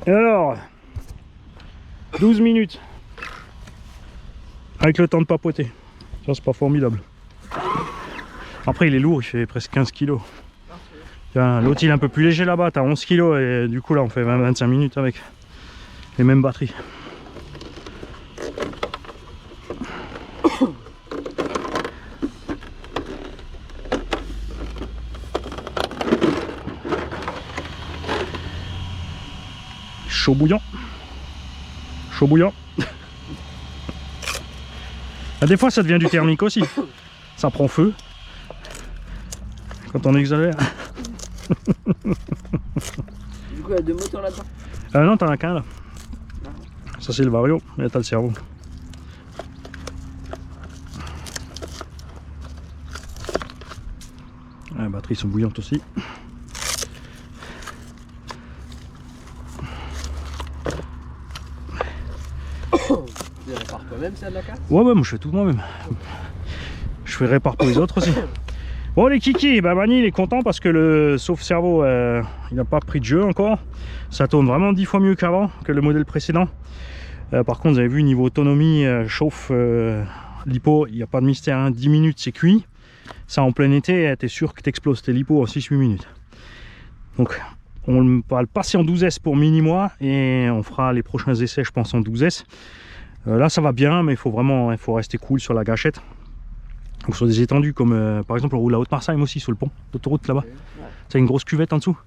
Et alors, 12 minutes avec le temps de papoter. Ça c'est pas formidable. Après il est lourd, il fait presque 15 kg. L'autre il est un peu plus léger là-bas, t'as 11 kg et du coup là on fait 20-25 minutes avec les mêmes batteries. Chaud bouillant. Chaud bouillant. Ah, des fois ça devient du thermique aussi. Ça prend feu. Quand on exagère. Du coup, il y a 2 moteurs là-dedans. Non, t'en as qu'un là. Ça c'est le Vario, et là t'as le cerveau. Ah, les batteries sont bouillantes aussi. Tu les répares toi-même, ça de la carte? Ouais, moi je fais tout moi-même. Je fais répare pour les autres aussi. Bon les kikis, bah Mani il est content parce que le sauve-cerveau il n'a pas pris de jeu encore. Ça tourne vraiment 10 fois mieux qu'avant, que le modèle précédent. Par contre vous avez vu niveau autonomie, chauffe, lipo, il n'y a pas de mystère, hein. 10 minutes c'est cuit. Ça en plein été, t'es sûr que t'exploses tes lipos en 6-8 minutes. Donc on va le passer en 12S pour mini-mois et on fera les prochains essais je pense en 12S. Là ça va bien mais il faut rester cool sur la gâchette. Donc sur des étendues comme par exemple on roule à Haute-Marseille aussi sur le pont d'autoroute là-bas. Ouais. C'est une grosse cuvette en dessous.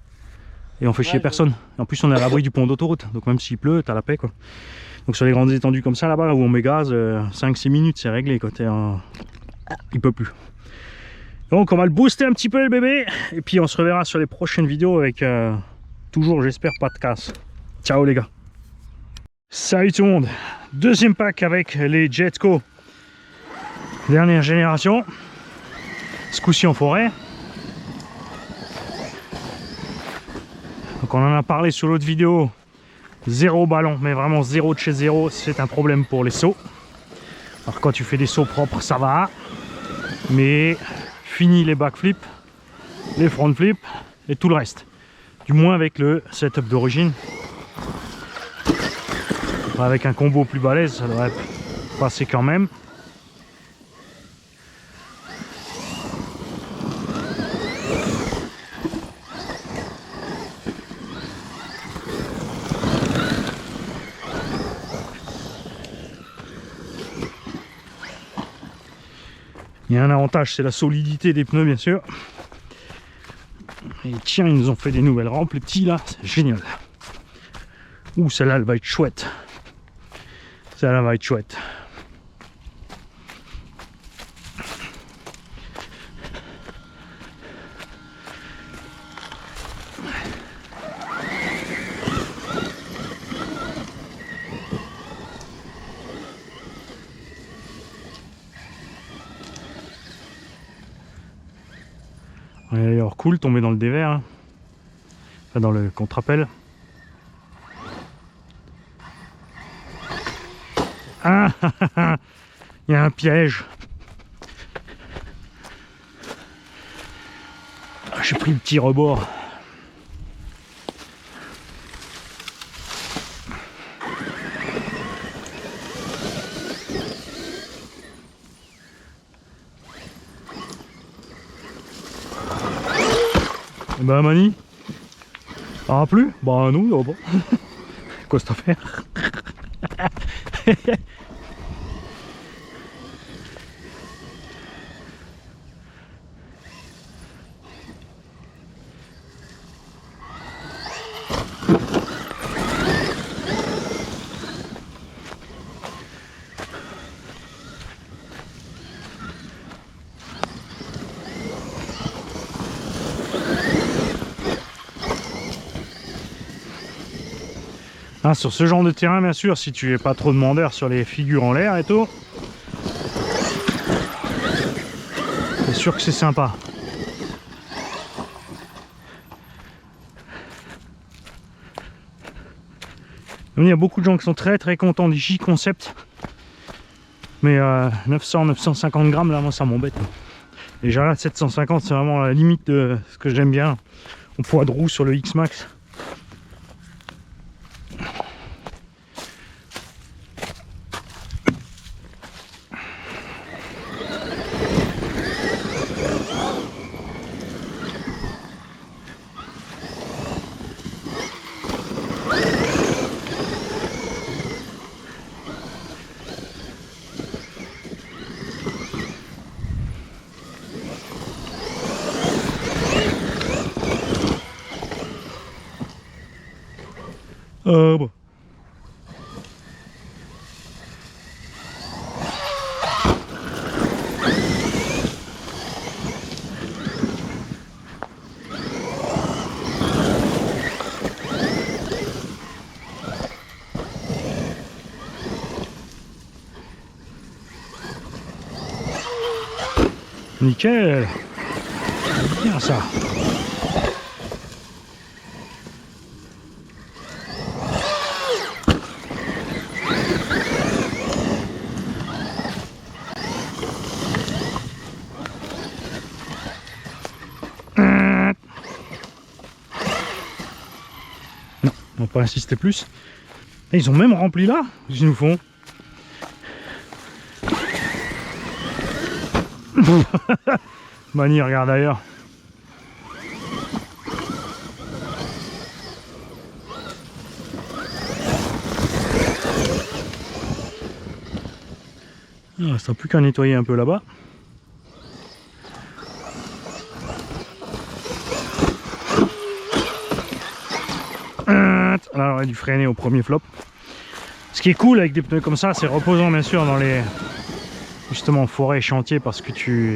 Et on fait chier personne. Et en plus on est à l'abri du pont d'autoroute. Donc même s'il pleut, t'as la paix quoi. Donc sur les grandes étendues comme ça là-bas où on met gaz, 5-6 minutes c'est réglé quoi. Il peut plus. Donc on va le booster un petit peu le bébé. Et puis on se reverra sur les prochaines vidéos avec toujours j'espère pas de casse. Ciao les gars. Salut tout le monde. Deuxième pack avec les Jetco. Dernière génération, ce coup-ci en forêt. Donc on en a parlé sur l'autre vidéo. 0 ballon, mais vraiment 0 de chez 0, c'est un problème pour les sauts. Alors quand tu fais des sauts propres, ça va. Mais fini les backflips, les front flips et tout le reste. Du moins avec le setup d'origine. Avec un combo plus balèze, ça devrait passer quand même. Il y a un avantage, c'est la solidité des pneus bien sûr. Et tiens, ils nous ont fait des nouvelles rampes, les petits là, c'est génial. Ouh, celle-là, elle va être chouette. Celle-là va être chouette. On est d'ailleurs cool, tomber dans le dévers, hein. Enfin, dans le contre-appel. Ah, il y a un piège. J'ai pris le petit rebord. Bah Mani, ah plus? Bah non, oh bon. Quoi cette affaire? Ah, sur ce genre de terrain, bien sûr, si tu n'es pas trop demandeur sur les figures en l'air et tout, c'est sûr que c'est sympa. Il y a beaucoup de gens qui sont très contents du J-Concept. Mais 900-950 grammes, là, moi, ça m'embête. Déjà là, 750, c'est vraiment la limite de ce que j'aime bien. En poids de roue sur le X-Max. Bon. Nickel. Bien ça. Non, on va pas insister plus. Et ils ont même rempli là. Qu'est-ce qu'ils nous font? Mani, regarde ailleurs. Il ne reste plus qu'à nettoyer un peu là-bas. Alors, on a dû freiner au premier flop. Ce qui est cool avec des pneus comme ça, c'est reposant bien sûr dans les justement forêt et chantier, parce que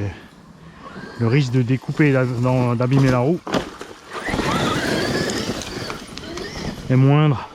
le risque de découper, d'abîmer la roue est moindre.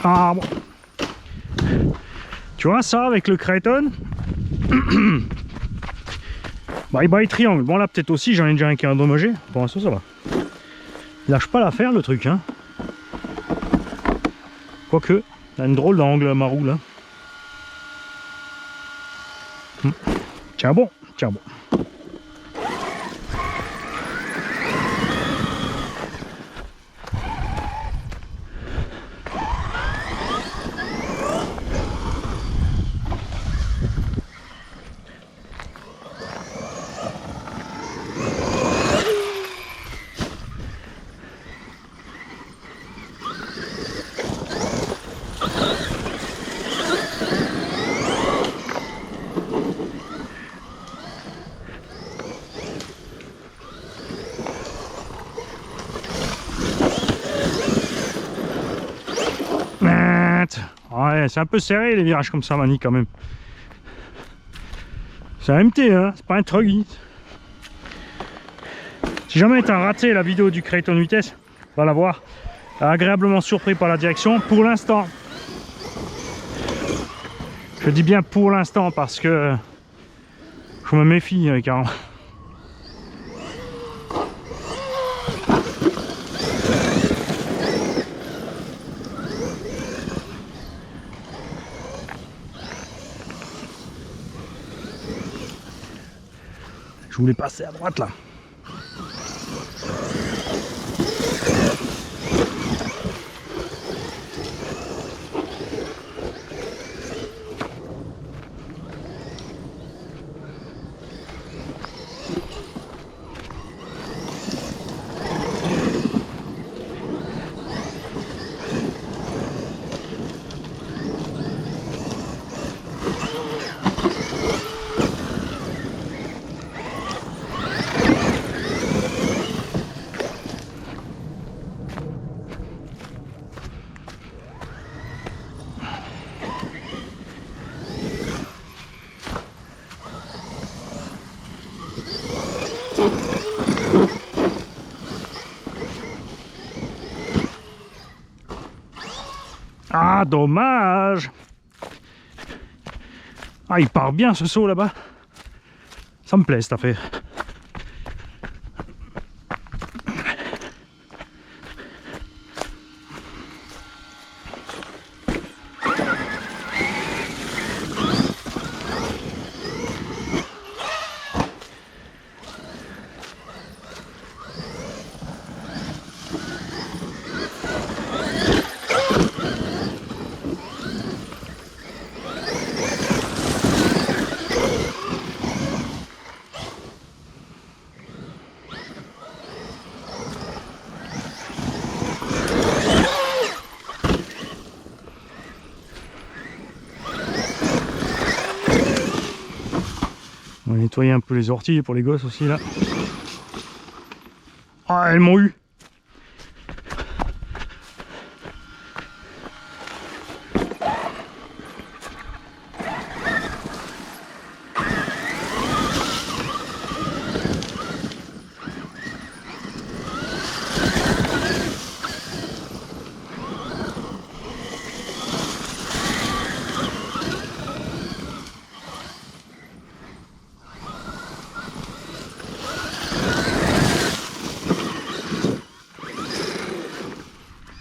Ah bon. Tu vois ça avec le Kraton. Bye bye triangle. Bon là peut-être aussi j'en ai déjà un qui est endommagé. Pour l'instant ça va. Il lâche pas l'affaire le truc hein. Quoique, il a une drôle d'angle ma roue là. Tiens bon, tiens bon. Ouais, c'est un peu serré les virages comme ça, Mani, quand même. C'est un MT, hein, c'est pas un truggy. Si jamais t'as raté la vidéo du Kraton vitesse, va la voir. Agréablement surpris par la direction. Pour l'instant, je dis bien pour l'instant parce que je me méfie, car je voulais passer à droite là. Ah, dommage. Ah, il part bien ce saut là-bas. Ça me plaît cette affaire. On va nettoyer un peu les orties pour les gosses aussi là. Ah, elles m'ont eu.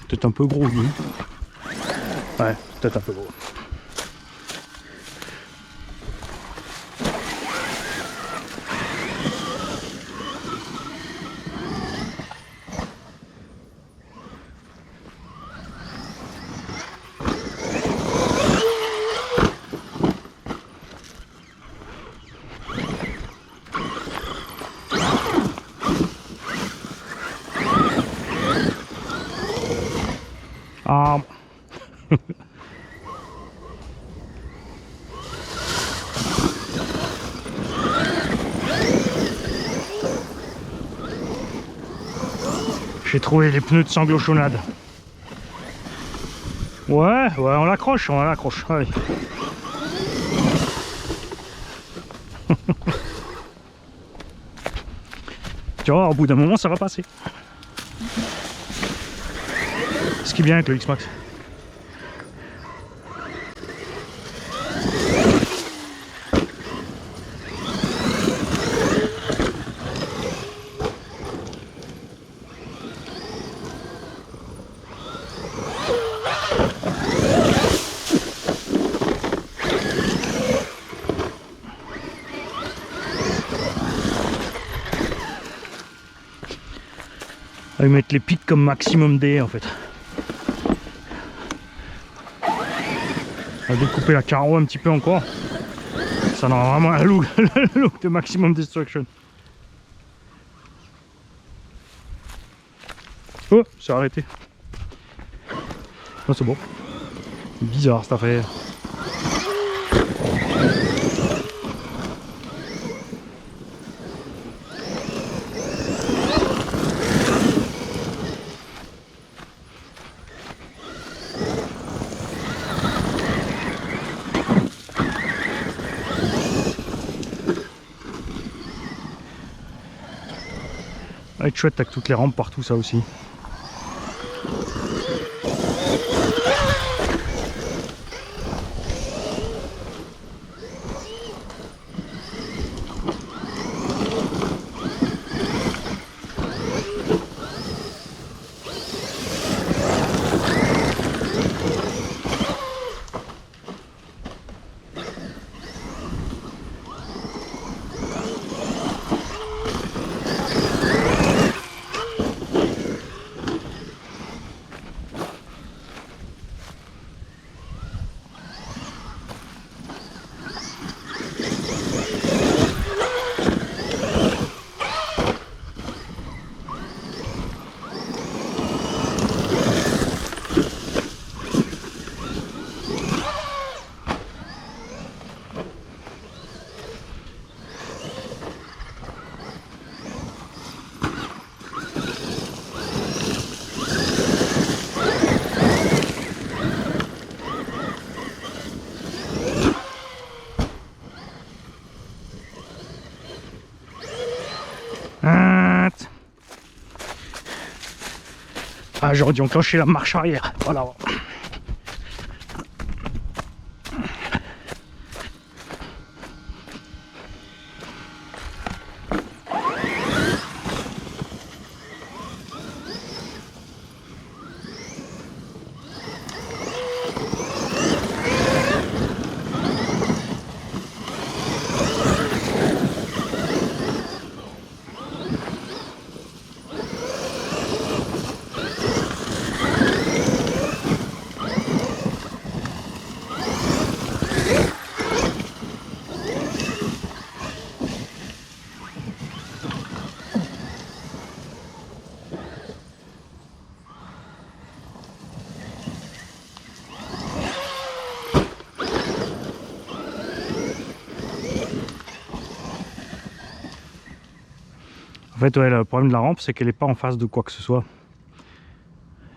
Peut-être un peu gros lui. Ouais, peut-être un peu gros. Ah. J'ai trouvé les pneus de sanglochonnade. Ouais, on l'accroche, allez. Tu vois, au bout d'un moment, ça va passer. Ce qui est bien avec le X-Max. On va mettre les pics comme maximum D en fait. On va découper la carreau un petit peu encore. Ça aura vraiment un look, le look de maximum destruction. Oh, c'est arrêté. Oh, c'est bon. C'est bizarre cette affaire. Ça va être chouette avec toutes les rampes partout, ça aussi. Ah, j'aurais dû enclencher la marche arrière. Voilà. En fait, ouais, le problème de la rampe, c'est qu'elle n'est pas en face de quoi que ce soit.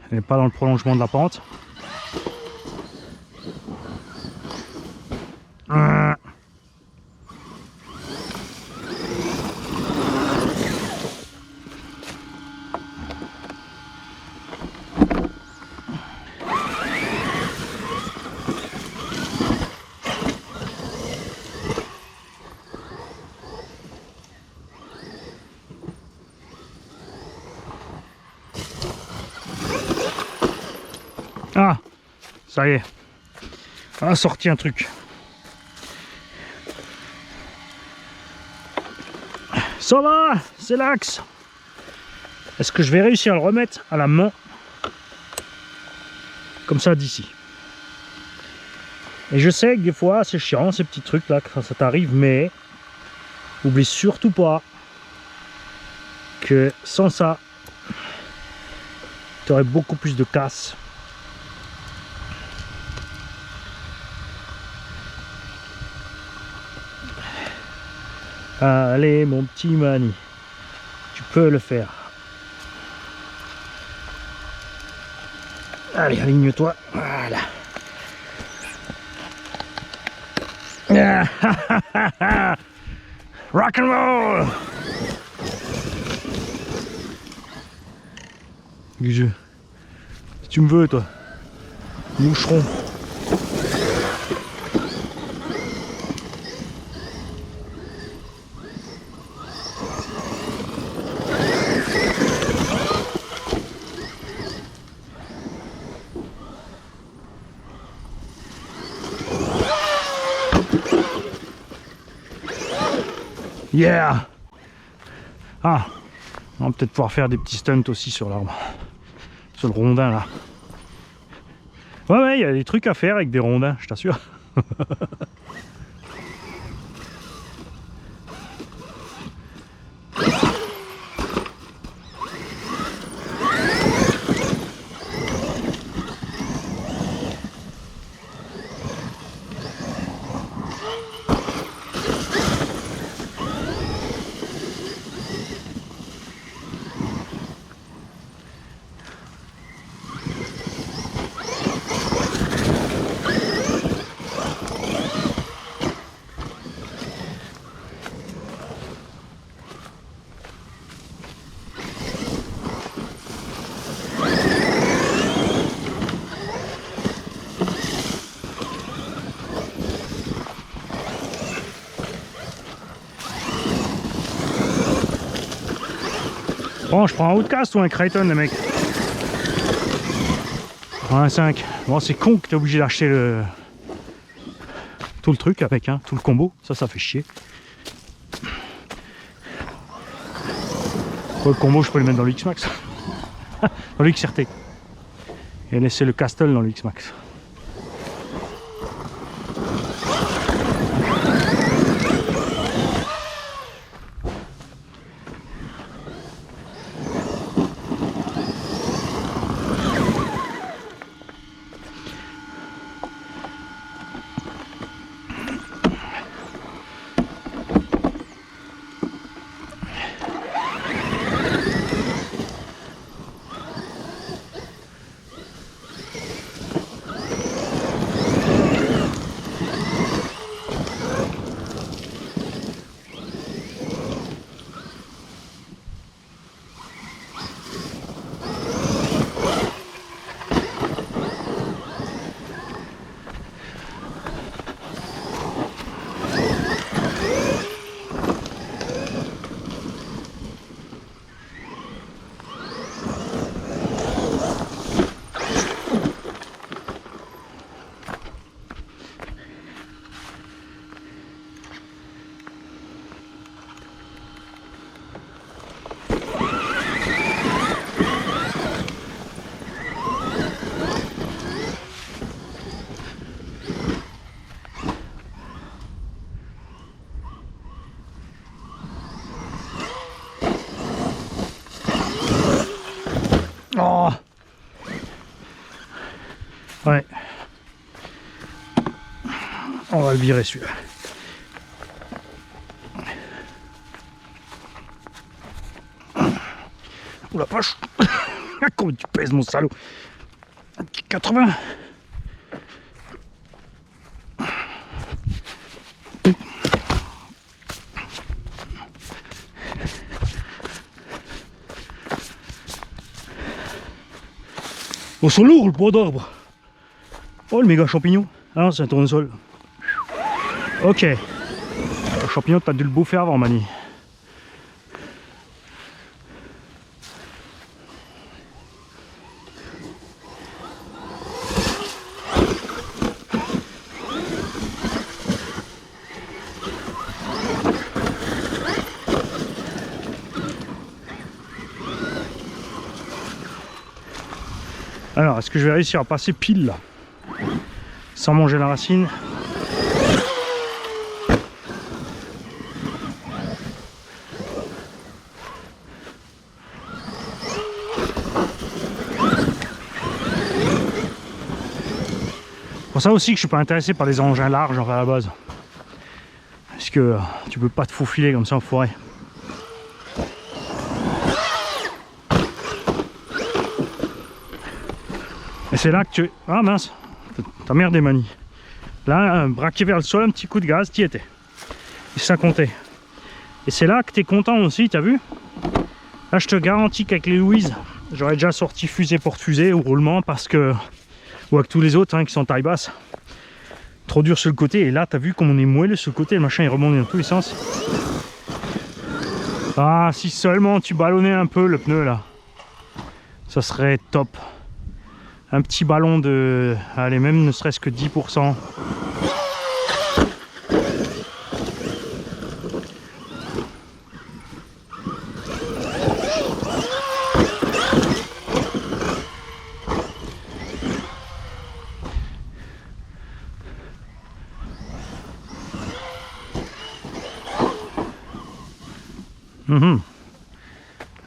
Elle n'est pas dans le prolongement de la pente. Ah, ça y est, on a sorti un truc. Ça va, c'est l'axe. Est-ce que je vais réussir à le remettre à la main comme ça d'ici? Et je sais que des fois c'est chiant ces petits trucs là quand ça t'arrive, mais oublie surtout pas que sans ça tu aurais beaucoup plus de casse. Allez mon petit Mani, tu peux le faire. Allez, aligne-toi, voilà. Rock and roll. Si tu me veux toi, moucheron. Yeah! Ah, on va peut-être pouvoir faire des petits stunts aussi sur l'arbre, sur le rondin là. Ouais, il y a des trucs à faire avec des rondins, je t'assure. Bon, je prends un Outcast ou un Creighton, les mecs. Un 5. Bon, c'est con que t'es obligé d'acheter tout le truc avec, hein, tout le combo. Ça fait chier. Le combo, je peux le mettre dans le X-Max. Dans le XRT. Et laisser le Castle dans le X-Max. Oh ouais. On va le virer celui-là. Ouh la vache. Comment tu pèses mon salaud. 80. Oh, c'est lourd le bois d'arbre. Oh, le méga champignon. Ah non, c'est un tournesol. Ok. Le champignon, t'as dû le bouffer avant, Mani. Alors, est-ce que je vais réussir à passer pile là, sans manger la racine? Pour ça aussi que je suis pas intéressé par les engins larges enfin à la base. Parce que tu peux pas te faufiler comme ça en forêt. Et c'est là que tu... Ah mince, t'as merdé Mani. Là, braqué vers le sol, un petit coup de gaz, t'y étais. Et ça comptait. Et c'est là que t'es content aussi, t'as vu? Là, je te garantis qu'avec les Louise, j'aurais déjà sorti fusée porte fusée ou roulement parce que... Ou avec tous les autres hein, qui sont taille basse. Trop dur sur le côté. Et là, t'as vu comme on est moelleux sur le côté, le machin il rebondit dans tous les sens. Ah, si seulement tu ballonnais un peu le pneu là. Ça serait top. Un petit ballon de... Allez, même ne serait-ce que 10%.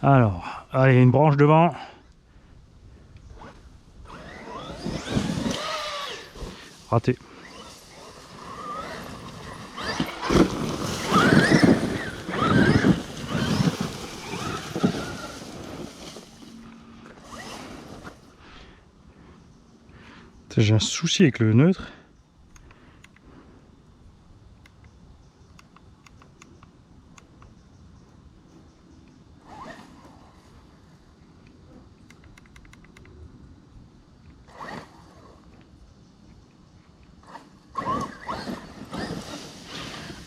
Alors, allez, une branche devant. Raté. J'ai un souci avec le neutre.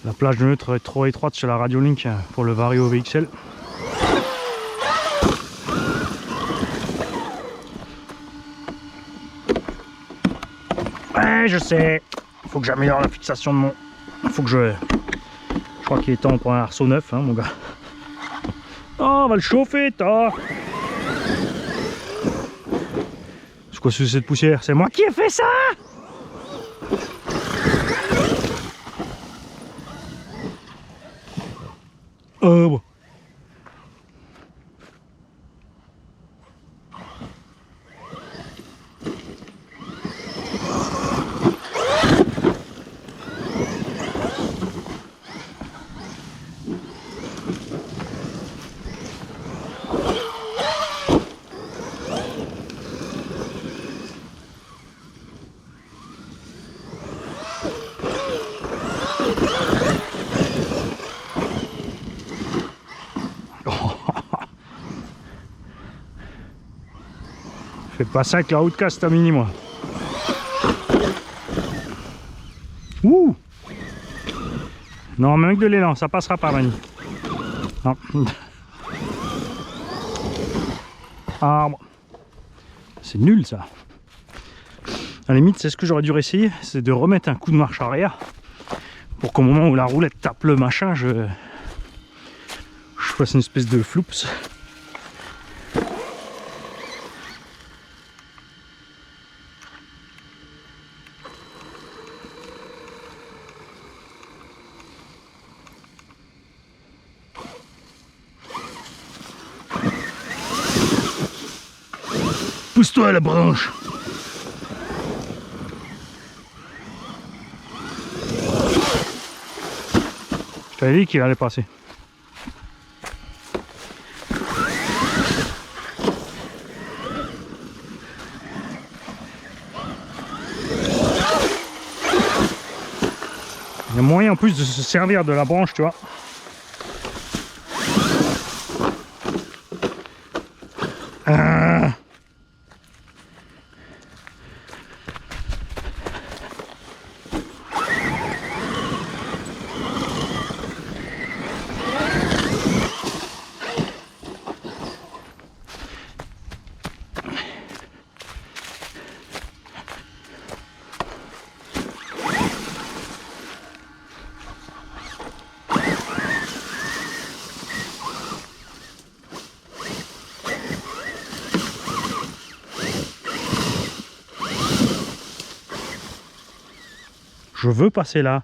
La plage de neutre est trop étroite sur la Radiolink pour le Vario VXL. Ouais, je sais. Il faut que j'améliore la fixation de mon... Il faut que je... Je crois qu'il est temps pour un arceau neuf, hein, mon gars. Oh, on va le chauffer, toi. C'est quoi cette poussière? C'est moi qui ai fait ça? Bon. Fais pas ça avec la Outcast à mini moi. Ouh. Non, mais avec de l'élan, ça passera pas, Mani. Non. Ah, bon. C'est nul ça. À la limite, c'est ce que j'aurais dû essayer, c'est de remettre un coup de marche arrière pour qu'au moment où la roulette tape le machin, je fasse une espèce de floups. Pousse-toi à la branche. Je t'avais dit qu'il allait passer. Il y a moyen en plus de se servir de la branche, tu vois. Ah. Je veux passer là.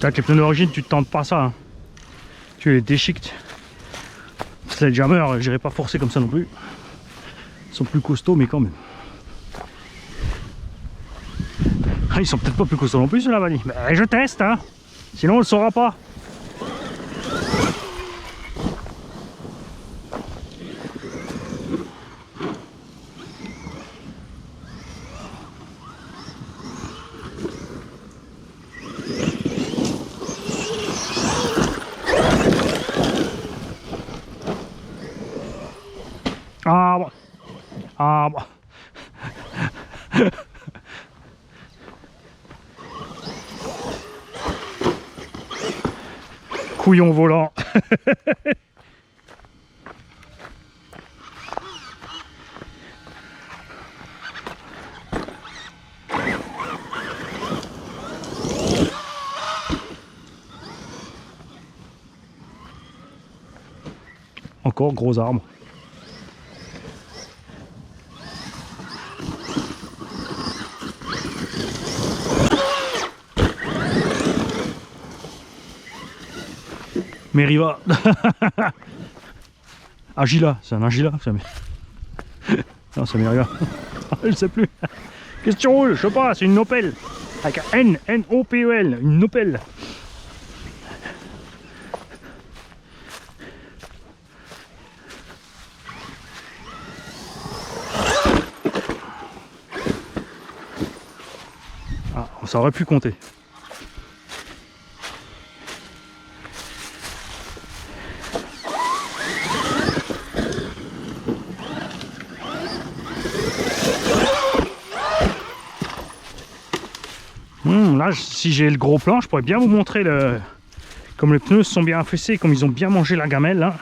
Avec les pneus d'origine, tu te tentes pas ça. Hein. Tu les déchiquetes. Sledgehammer, j'irai pas forcer comme ça non plus. Ils sont plus costauds, mais quand même. Ah, ils sont peut-être pas plus costauds non plus, ceux-là, Vanny. Mais je teste, hein. Sinon on le saura pas. Ah bon. Ah bon. Couillon volant. Encore gros arbre. Meriva. Agila, c'est un Agila. Ça non, c'est Meriva. Je sais plus. Question rouge, je sais pas, c'est une Opel. Avec un N, N-O-P-E-L, une Opel. Ah, ça aurait pu compter. Là, si j'ai le gros plan, je pourrais bien vous montrer comme les pneus sont bien affaissés, comme ils ont bien mangé la gamelle là.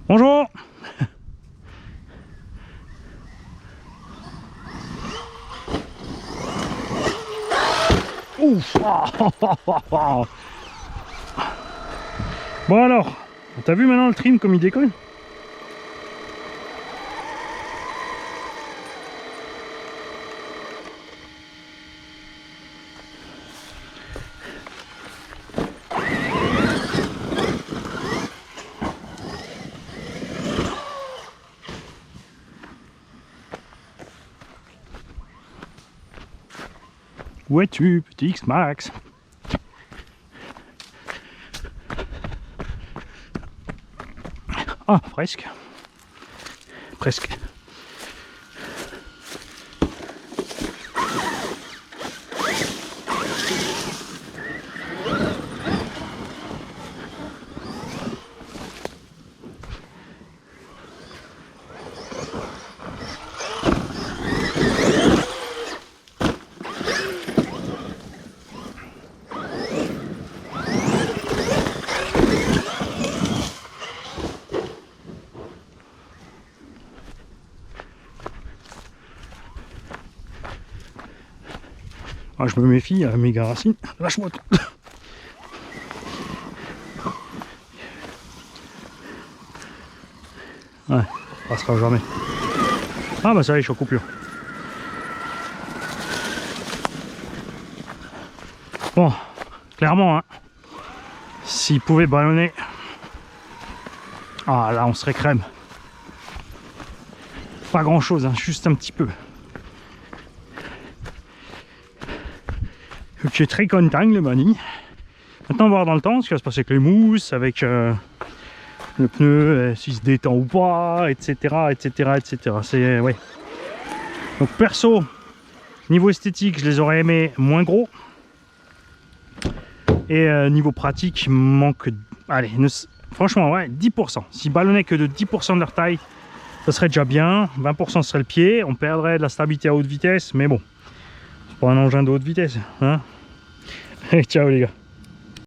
Bonjour. Ouf. Bon alors, t'as vu maintenant le trim comme il décolle? Où es-tu, petit X-Max? Ah, presque. Presque. Ah, je me méfie, méga racine. Lâche-moi tout. Ouais, ça passera jamais. Ah bah ça y est, je suis en coupure. Bon, clairement, hein, s'il pouvait ballonner, ah là on serait crème. Pas grand chose, hein, juste un petit peu. Je suis très content le mani. Maintenant on va voir dans le temps ce qui va se passer avec les mousses, avec le pneu, s'il se détend ou pas, etc. C'est ouais. Donc perso, niveau esthétique, je les aurais aimés moins gros. Et niveau pratique, manque, allez, franchement, ouais, 10%. S'ils ballonnaient que de 10% de leur taille, ça serait déjà bien. 20% serait le pied, on perdrait de la stabilité à haute vitesse, mais bon, c'est pas un engin de haute vitesse. Hein. Ciao les gars.